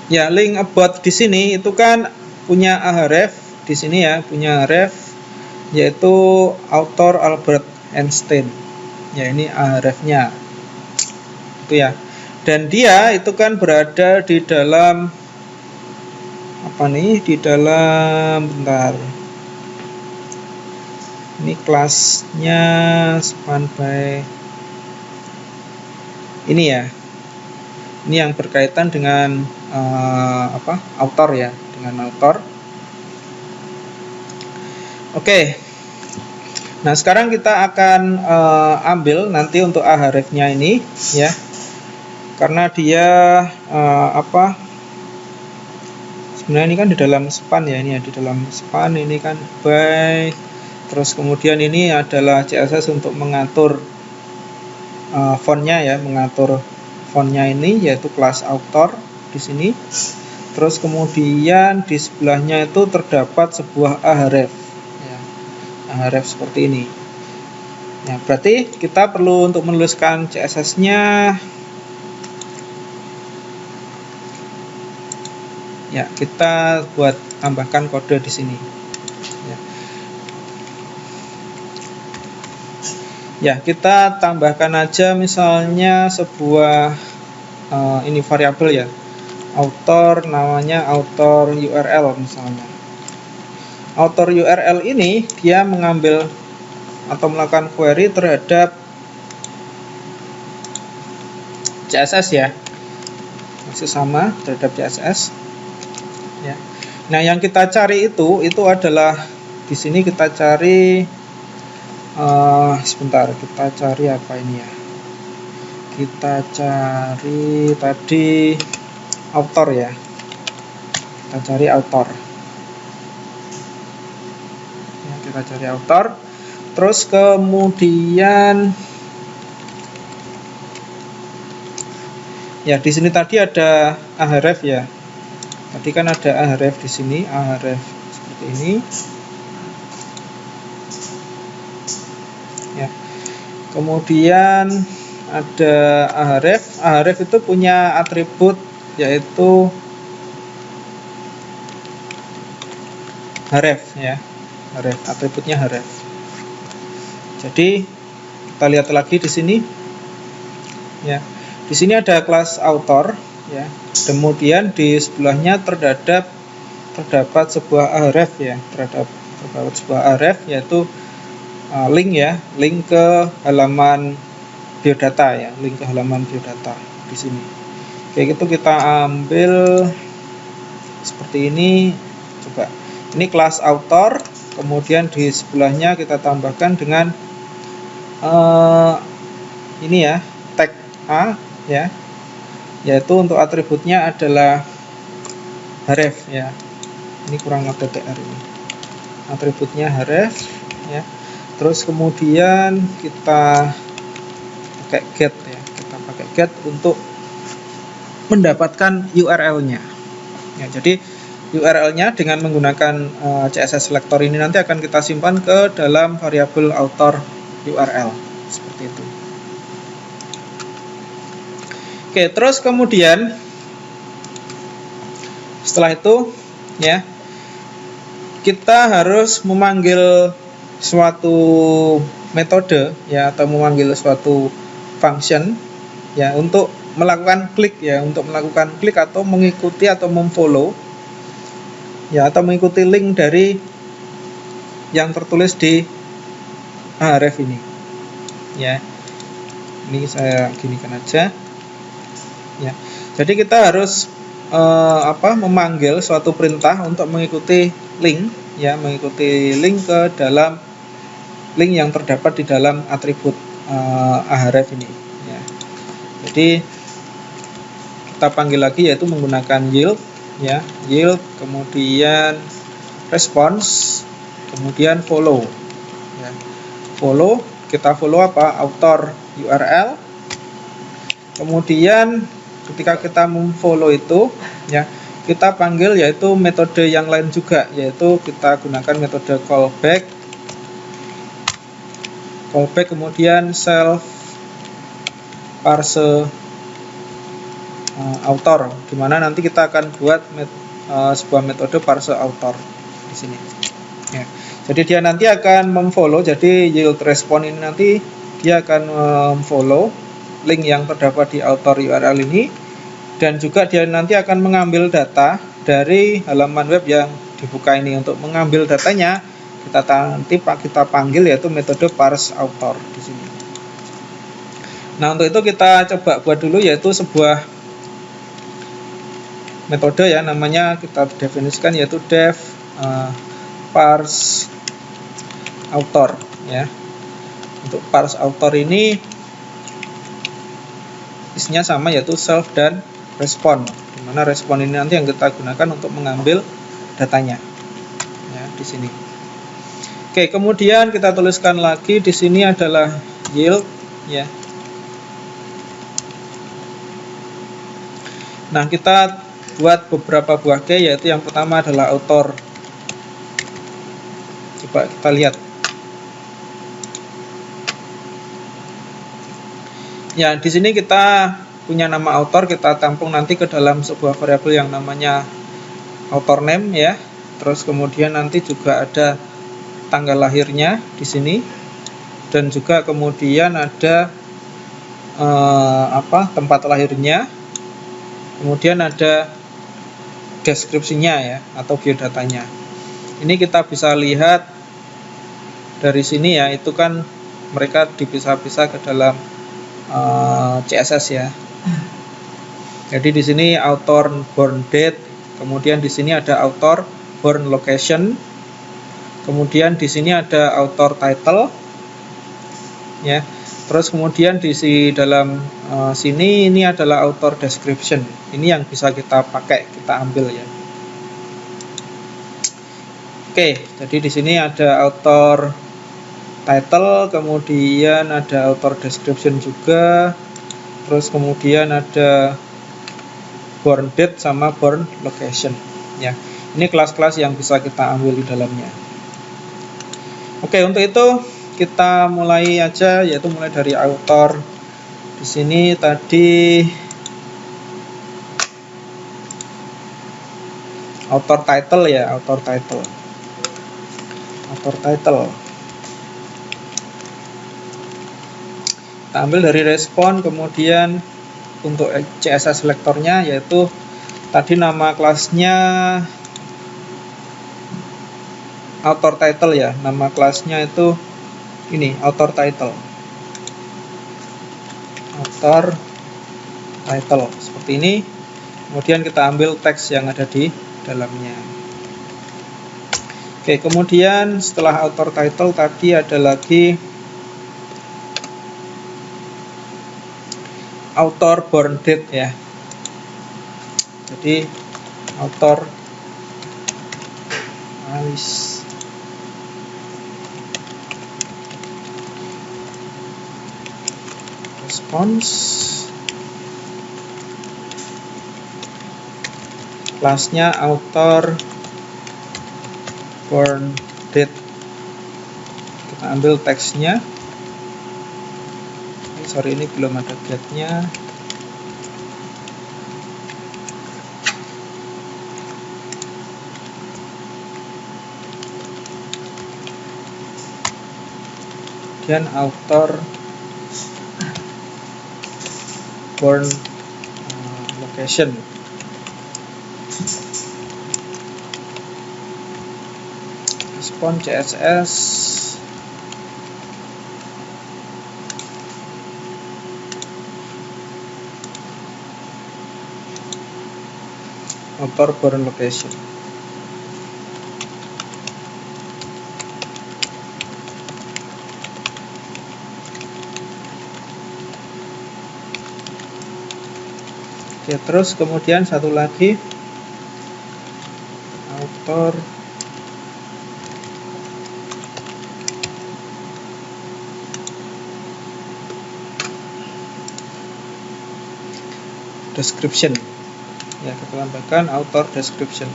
Ya, link about di sini itu kan punya href di sini ya, punya href yaitu author Albert Einstein. Ya, ini hrefnya. Itu ya. Dan dia itu kan berada di dalam apa nih? Di dalam, bentar. Ini kelasnya span by ini ya. Ini yang berkaitan dengan author ya, dengan author. Oke. Nah, sekarang kita akan ambil nanti untuk hrefnya ini ya. Karena dia sebenarnya ini kan di dalam span ya, ini ya, di dalam span ini kan by, terus kemudian ini adalah CSS untuk mengatur fontnya ya, mengatur fontnya ini yaitu kelas author di sini. Terus kemudian di sebelahnya itu terdapat sebuah href ya, href seperti ini. Nah, berarti kita perlu untuk menuliskan CSS-nya. Ya, kita buat tambahkan kode di sini. Ya, kita tambahkan aja misalnya sebuah ini variabel ya, author, namanya author URL misalnya. Author URL ini dia mengambil atau melakukan query terhadap CSS ya, masih sama terhadap CSS ya. Nah, yang kita cari itu adalah di sini kita cari sebentar, kita cari apa ini ya, kita cari tadi author ya, kita cari author ya, kita cari author. Terus kemudian ya, di sini tadi ada href ya, tadi kan ada href di sini, href seperti ini ya. Kemudian ada href. Href itu punya atribut yaitu href ya, href, atributnya href. Jadi kita lihat lagi di sini ya. Di sini ada kelas author ya. Kemudian di sebelahnya terdapat sebuah href ya, terdapat sebuah href yaitu link ya, link ke halaman biodata ya, link ke halaman biodata di sini. Kayak gitu kita ambil seperti ini. Coba. Ini kelas author, kemudian di sebelahnya kita tambahkan dengan ini ya, tag A ya, yaitu untuk atributnya adalah href ya. Ini kurang TTR ini. Atributnya href ya. Terus kemudian kita pakai get ya, kita pakai get untuk mendapatkan URL-nya. Ya, jadi URL-nya dengan menggunakan CSS selector ini nanti akan kita simpan ke dalam variabel author URL seperti itu. Oke, terus kemudian setelah itu ya, kita harus memanggil suatu metode ya, atau memanggil suatu function ya untuk melakukan klik ya, untuk melakukan klik atau mengikuti atau memfollow ya, atau mengikuti link dari yang tertulis di href ini ya. Ini saya ginikan aja ya. Jadi kita harus memanggil suatu perintah untuk mengikuti link ya, mengikuti link ke dalam link yang terdapat di dalam atribut Ahref ini ya. Jadi kita panggil lagi yaitu menggunakan yield ya, yield kemudian response kemudian follow ya. Follow, kita follow apa? Author URL. Kemudian ketika kita memfollow itu ya, kita panggil yaitu metode yang lain juga, yaitu kita gunakan metode callback kemudian self parse author, dimana nanti kita akan buat sebuah metode parse author di sini ya. Jadi dia nanti akan memfollow, jadi yield response ini nanti dia akan memfollow link yang terdapat di author URL ini, dan juga dia nanti akan mengambil data dari halaman web yang dibuka ini. Untuk mengambil datanya kita panggil yaitu metode parse author di sini. Nah, untuk itu kita coba buat dulu yaitu sebuah metode ya, namanya kita definisikan yaitu def parse author ya. Untuk parse author ini isinya sama yaitu self dan respon, dimana respon ini nanti yang kita gunakan untuk mengambil datanya ya di sini. Oke, kemudian kita tuliskan lagi di sini adalah yield ya. Nah, kita buat beberapa buah key, yaitu yang pertama adalah author. Coba kita lihat. Ya, di sini kita punya nama author, kita tampung nanti ke dalam sebuah variabel yang namanya author name ya. Terus kemudian nanti juga ada tanggal lahirnya di sini, dan juga kemudian ada tempat lahirnya, kemudian ada deskripsinya ya, atau biodatanya. Ini kita bisa lihat dari sini ya, itu kan mereka dipisah-pisah ke dalam CSS ya. Jadi di sini author born date, kemudian di sini ada author born location, kemudian di sini ada author title ya. Terus kemudian di dalam sini ini adalah author description. Ini yang bisa kita pakai, kita ambil ya. Oke, jadi di sini ada author title, kemudian ada author description juga. Terus kemudian ada born date sama born location ya. Ini kelas-kelas yang bisa kita ambil di dalamnya. Oke, untuk itu kita mulai aja, yaitu mulai dari author. Di sini tadi author title ya, author title. Kita ambil dari respon, kemudian untuk CSS selektornya yaitu tadi nama kelasnya author title ya, nama kelasnya itu ini author title seperti ini. Kemudian kita ambil teks yang ada di dalamnya. Oke, kemudian setelah author title tadi ada lagi author born date ya. Jadi author response, kelasnya author born date. Kita ambil teksnya. Sorry, ini belum ada get-nya. Kemudian author born location. Respon CSS, author born location. Oke, terus kemudian satu lagi author description. Ya, kita tambahkan author description.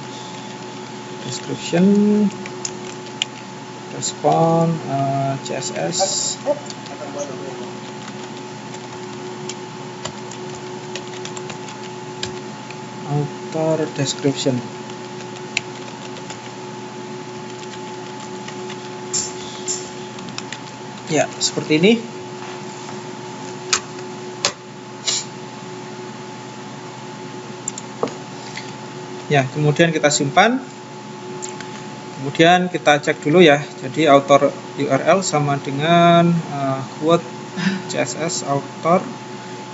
Respon CSS. Author description. Ya, seperti ini. Ya, kemudian kita simpan. Kemudian kita cek dulu ya. Jadi author URL sama dengan quote CSS author.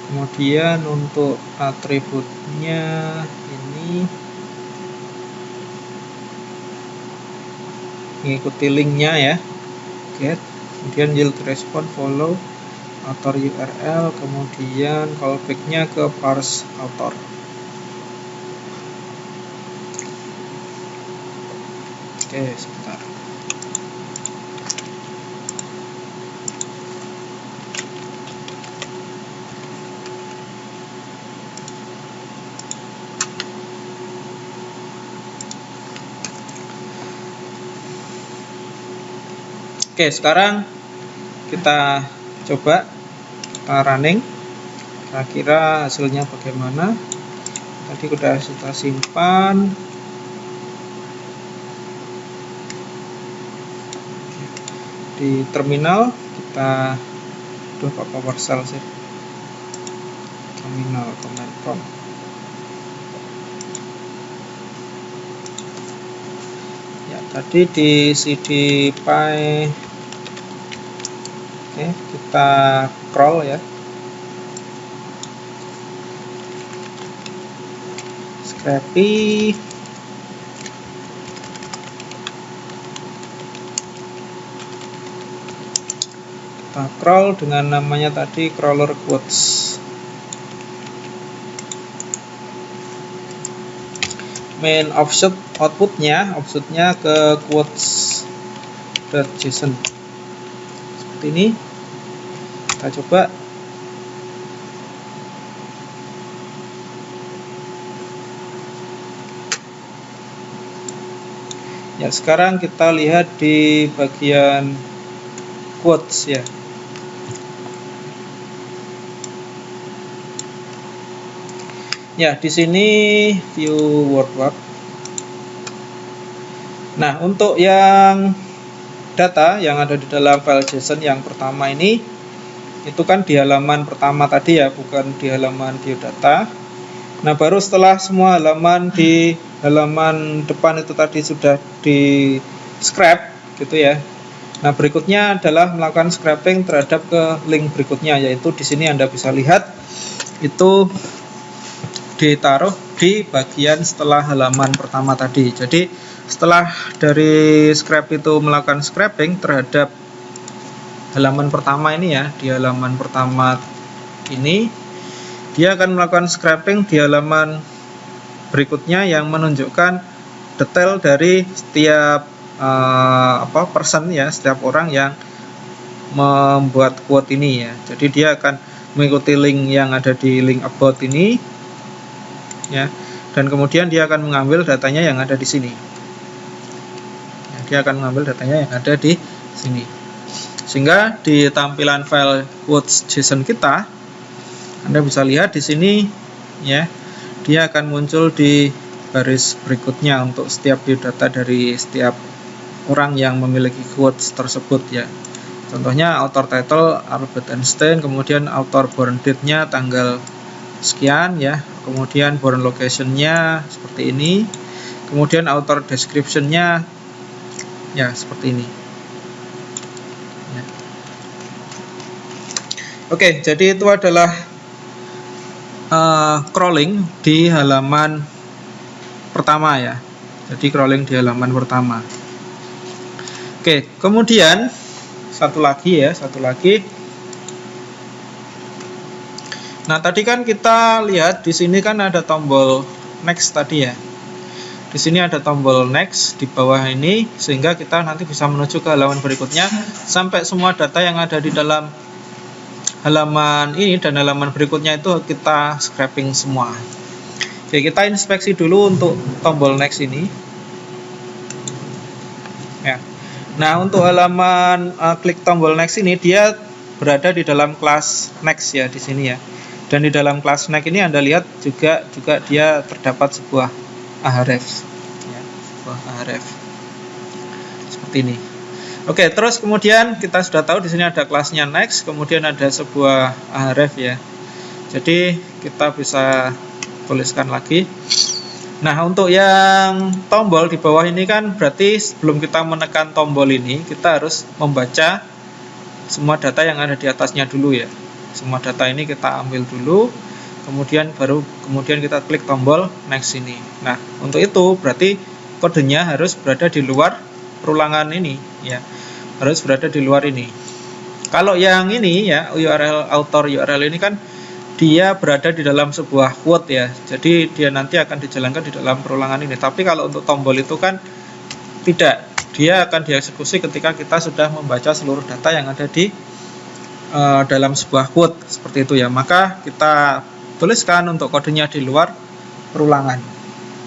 Kemudian untuk atributnya ini mengikuti linknya ya. Get. Kemudian yield response follow author URL. Kemudian callback-nya ke parse author. Oke, sebentar. Oke, sekarang kita coba running. Kira-kira hasilnya bagaimana? Tadi sudah kita simpan. Di terminal kita PowerShell sih. Terminal command prompt. Ya, tadi di cd py. Oke, kita crawl ya. Scrappy. Kita crawl dengan namanya tadi crawler quotes. Main offset outputnya ke quotes.json seperti ini. Kita coba. Ya, sekarang kita lihat di bagian quotes ya. Ya, di sini view word warp. Nah, untuk yang data yang ada di dalam file JSON yang pertama ini, itu kan di halaman pertama tadi ya, bukan di halaman biodata. Nah, baru setelah semua halaman di halaman depan itu tadi sudah di scrap gitu ya. Nah, berikutnya adalah melakukan scraping terhadap ke link berikutnya, yaitu di sini Anda bisa lihat itu ditaruh di bagian setelah halaman pertama tadi. Jadi setelah dari scrap itu melakukan scraping terhadap halaman pertama ini ya, di halaman pertama ini dia akan melakukan scraping di halaman berikutnya yang menunjukkan detail dari setiap person ya, setiap orang yang membuat quote ini ya. Jadi dia akan mengikuti link yang ada di link about ini ya, dan kemudian dia akan mengambil datanya yang ada di sini ya, dia akan mengambil datanya yang ada di sini, sehingga di tampilan file quotes.json kita Anda bisa lihat di sini ya, dia akan muncul di baris berikutnya untuk setiap biodata dari setiap orang yang memiliki quotes tersebut ya. Contohnya author title Albert Einstein, kemudian author born date-nya tanggal sekian ya, kemudian born location-nya seperti ini, kemudian author description-nya ya seperti ini ya. Oke, jadi itu adalah crawling di halaman pertama ya. Jadi crawling di halaman pertama. Oke, kemudian satu lagi Nah, tadi kan kita lihat di sini kan ada tombol next tadi ya. Di sini ada tombol next di bawah ini, sehingga kita nanti bisa menuju ke halaman berikutnya sampai semua data yang ada di dalam halaman ini dan halaman berikutnya itu kita scraping semua. Oke, kita inspeksi dulu untuk tombol next ini. Ya. Nah, untuk halaman klik tombol next ini dia berada di dalam kelas next ya di sini ya. Dan di dalam kelas next ini Anda lihat juga dia terdapat sebuah ahref ya, sebuah ahref seperti ini. Oke, terus kemudian kita sudah tahu di sini ada kelasnya next, kemudian ada sebuah ahref ya. Jadi kita bisa tuliskan lagi. Nah, untuk yang tombol di bawah ini kan berarti sebelum kita menekan tombol ini, kita harus membaca semua data yang ada di atasnya dulu ya. Semua data ini kita ambil dulu, kemudian kita klik tombol next ini. Nah, untuk itu berarti kodenya harus berada di luar perulangan ini ya. Harus berada di luar ini. Kalau yang ini ya, URL author URL ini kan dia berada di dalam sebuah quote ya. Jadi dia nanti akan dijalankan di dalam perulangan ini. Tapi kalau untuk tombol itu kan tidak. Dia akan dieksekusi ketika kita sudah membaca seluruh data yang ada di dalam sebuah quote seperti itu ya. Maka kita tuliskan untuk kodenya di luar perulangan.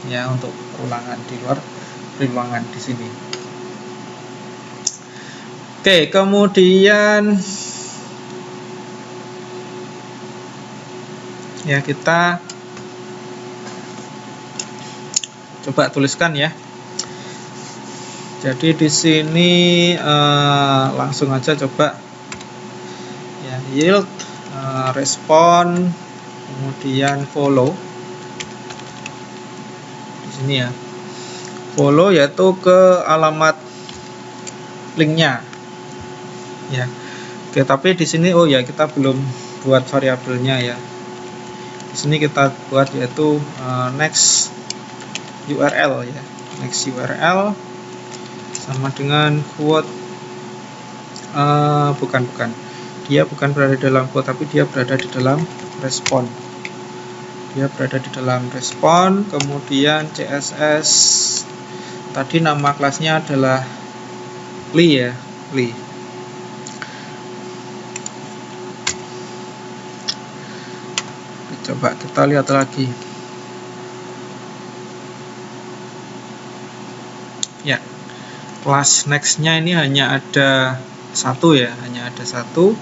Ya, untuk perulangan di luar perulangan di sini. Oke, kemudian ya kita coba tuliskan ya. Jadi di sini langsung aja coba ya, yield respon kemudian follow di sini ya. Follow yaitu ke alamat linknya. Ya. Oke, tapi di sini oh ya kita belum buat variabelnya ya. Di sini kita buat yaitu next URL ya. Next URL sama dengan quote bukan. Dia bukan berada di dalam quote tapi dia berada di dalam respon. Dia berada di dalam respon, kemudian CSS tadi nama kelasnya adalah li ya, li. Coba kita lihat lagi. Ya, kelas next-nya ini hanya ada satu ya, hanya ada satu.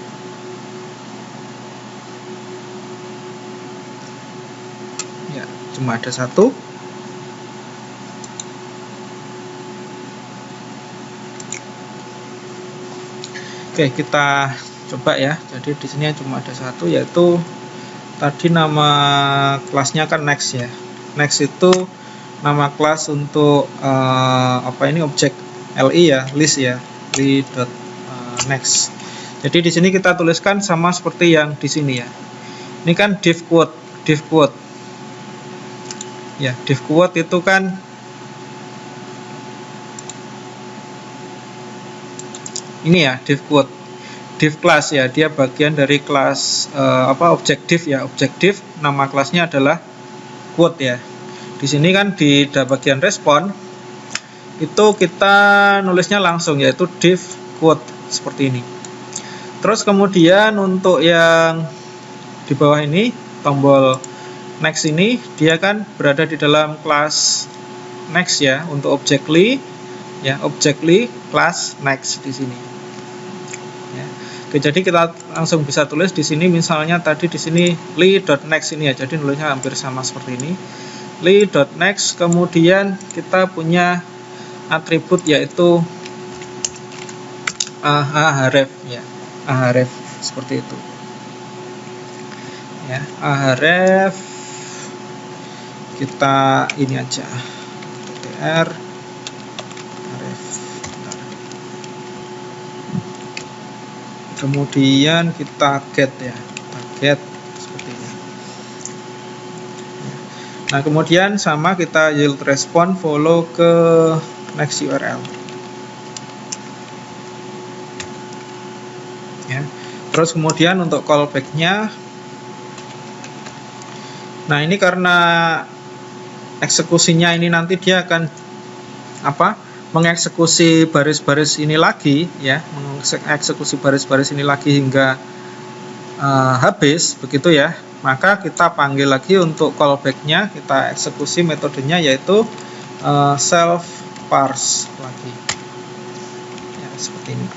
Ya, cuma ada satu. Oke, kita coba ya. Jadi di sini cuma ada satu, yaitu tadi nama kelasnya kan next ya. Next itu nama kelas untuk objek li ya, list ya, li.next. Jadi di sini kita tuliskan sama seperti yang di sini ya. Ini kan div quote. Ya, div quote itu kan ini ya, div quote. Div class ya, dia bagian dari kelas objektif ya. Objektif nama kelasnya adalah quote ya. Di sini kan di bagian respon itu kita nulisnya langsung yaitu div quote seperti ini. Terus kemudian untuk yang di bawah ini tombol next ini dia kan berada di dalam kelas next ya, untuk objek li ya, objek li kelas next di sini. Oke, jadi kita langsung bisa tulis di sini misalnya tadi di sini li.next ini ya. Jadi nulisnya hampir sama seperti ini. li.next, kemudian kita punya atribut yaitu ahref ya. Ahref seperti itu. Ya, ahref kita ini aja. tr kemudian kita get ya, get seperti ini. Nah, kemudian sama kita yield respon follow ke next URL ya. Terus kemudian untuk callback-nya Nah, ini karena eksekusinya ini nanti dia akan mengeksekusi baris-baris ini lagi ya, mengeksekusi baris-baris ini lagi hingga habis begitu ya. Maka kita panggil lagi untuk callback-nya, kita eksekusi metodenya yaitu self parse lagi ya, seperti ini.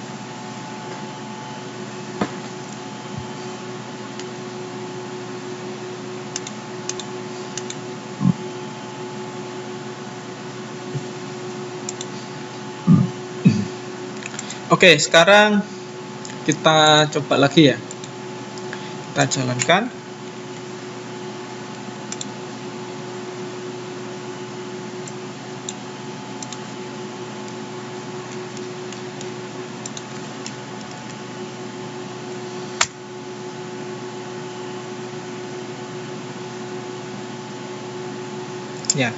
Oke, sekarang kita coba lagi ya. Kita jalankan. Ya,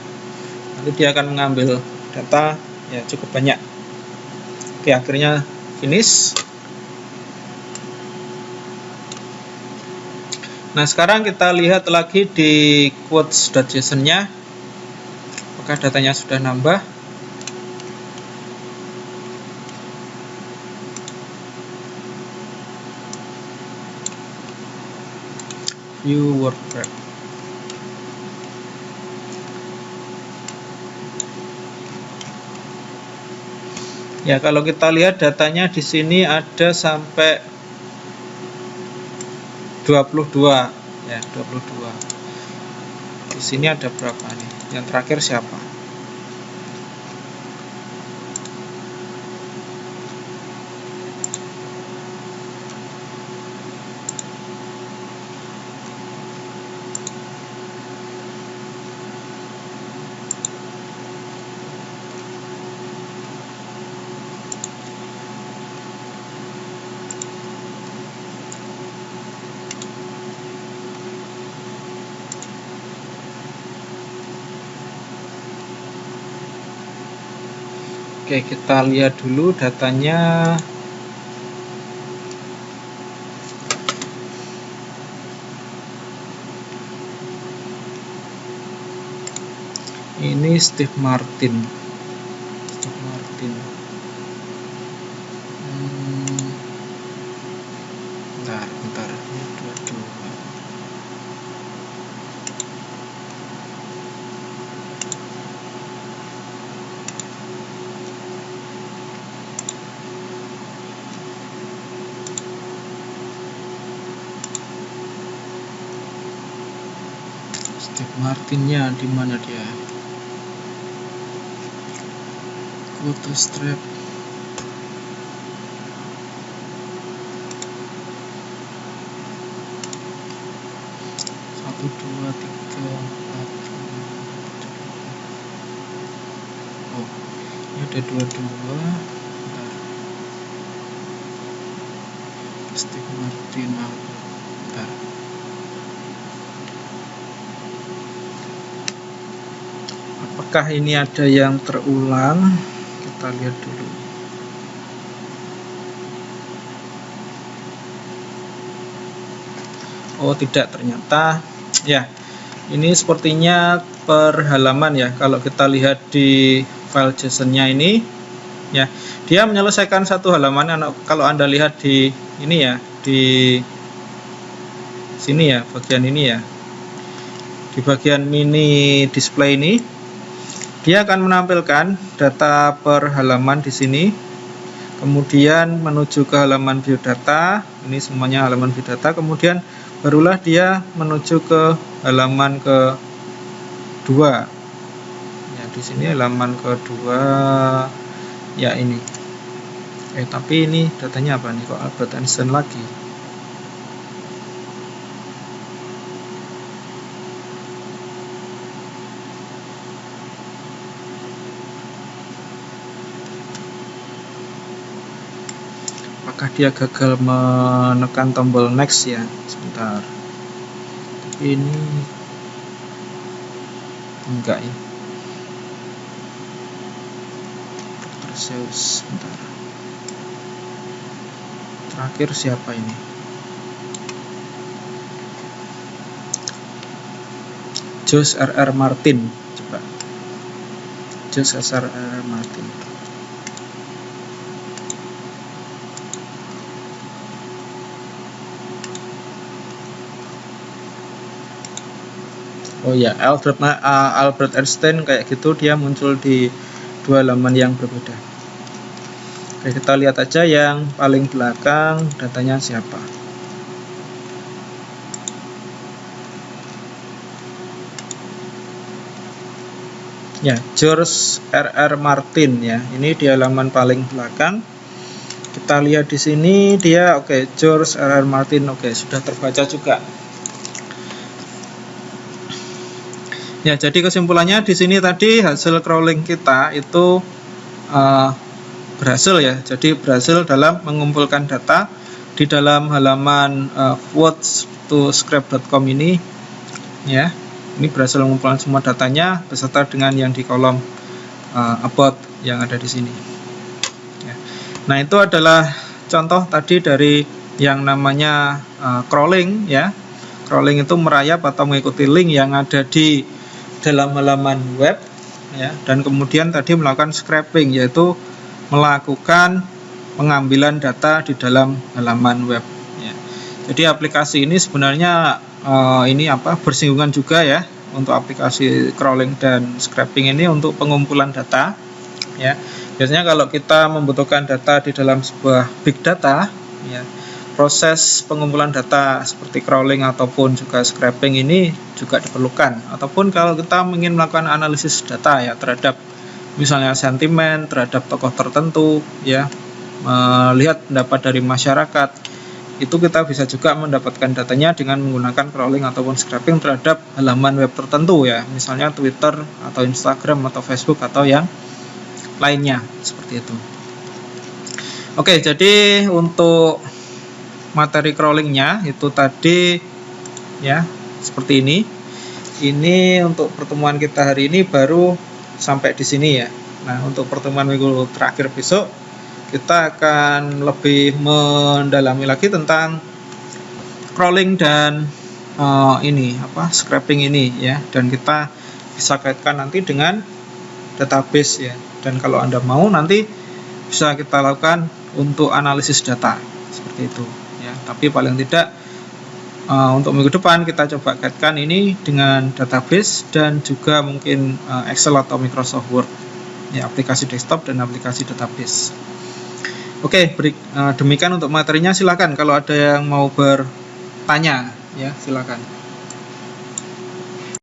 nanti dia akan mengambil data ya cukup banyak. Oke, akhirnya finish. Nah, sekarang kita lihat lagi di quotes.json-nya apakah datanya sudah nambah. View word graph. Ya, kalau kita lihat datanya di sini ada sampai 22 ya, 22. Di sini ada berapa nih? Yang terakhir siapa? Oke, kita lihat dulu datanya. Ini Steve Martin. Bentar. Ini 22. Steve Martinnya di mana dia? Quote strap. Satu, dua, tiga, empat. Oh, ini ada 22. Steve Martin. Bentar. Apakah ini ada yang terulang? Kita lihat dulu. Oh, tidak, ternyata ya. Ini sepertinya per halaman ya. Kalau kita lihat di file JSON-nya ini ya, dia menyelesaikan satu halaman. Kalau Anda lihat di ini ya, di sini ya, bagian ini ya. Di bagian mini display ini dia akan menampilkan data per halaman di sini. Kemudian menuju ke halaman biodata. Ini semuanya halaman biodata. Kemudian barulah dia menuju ke halaman kedua. Ya, di sini halaman kedua. Ya, ini. Tapi ini datanya apa nih? Kok Albert Einstein lagi? Apakah dia gagal menekan tombol next ya? Sebentar. Tapi ini enggak ya. Dr. Zeus, sebentar. Terakhir siapa ini? George R.R. Martin. Coba George R.R. Martin. Oh ya, Albert Einstein kayak gitu, dia muncul di 2 halaman yang berbeda. Oke, kita lihat aja yang paling belakang datanya siapa. Ya, George R.R. Martin ya. Ini di halaman paling belakang. Kita lihat di sini dia George R.R. Martin sudah terbaca juga. Ya, jadi kesimpulannya di sini tadi hasil crawling kita itu berhasil ya. Jadi berhasil dalam mengumpulkan data di dalam halaman quotes2scrap.com ini ya. Ini berhasil mengumpulkan semua datanya beserta dengan yang di kolom about yang ada di sini. Ya. Nah, itu adalah contoh tadi dari yang namanya crawling ya. Crawling itu merayap atau mengikuti link yang ada di dalam halaman web ya, dan kemudian tadi melakukan scraping, yaitu melakukan pengambilan data di dalam halaman web ya. Jadi aplikasi ini sebenarnya bersinggungan juga ya, untuk aplikasi crawling dan scraping ini untuk pengumpulan data ya. Biasanya kalau kita membutuhkan data di dalam sebuah big data ya, proses pengumpulan data seperti crawling ataupun juga scraping ini juga diperlukan. Ataupun kalau kita ingin melakukan analisis data ya terhadap misalnya sentimen terhadap tokoh tertentu ya, melihat pendapat dari masyarakat, itu kita bisa juga mendapatkan datanya dengan menggunakan crawling ataupun scraping terhadap halaman web tertentu ya, misalnya Twitter atau Instagram atau Facebook atau yang lainnya seperti itu. Oke, jadi untuk materi crawlingnya itu tadi ya seperti ini. Ini untuk pertemuan kita hari ini baru sampai di sini ya. Nah, untuk pertemuan minggu terakhir besok kita akan lebih mendalami lagi tentang crawling dan scraping ini ya, dan kita bisa kaitkan nanti dengan database ya. Dan kalau Anda mau nanti bisa kita lakukan untuk analisis data seperti itu. Ya, tapi paling tidak untuk minggu depan kita coba kaitkan ini dengan database dan juga mungkin Excel atau Microsoft Word ya, aplikasi desktop dan aplikasi database. Oke, demikian untuk materinya. Silakan kalau ada yang mau bertanya ya, silakan.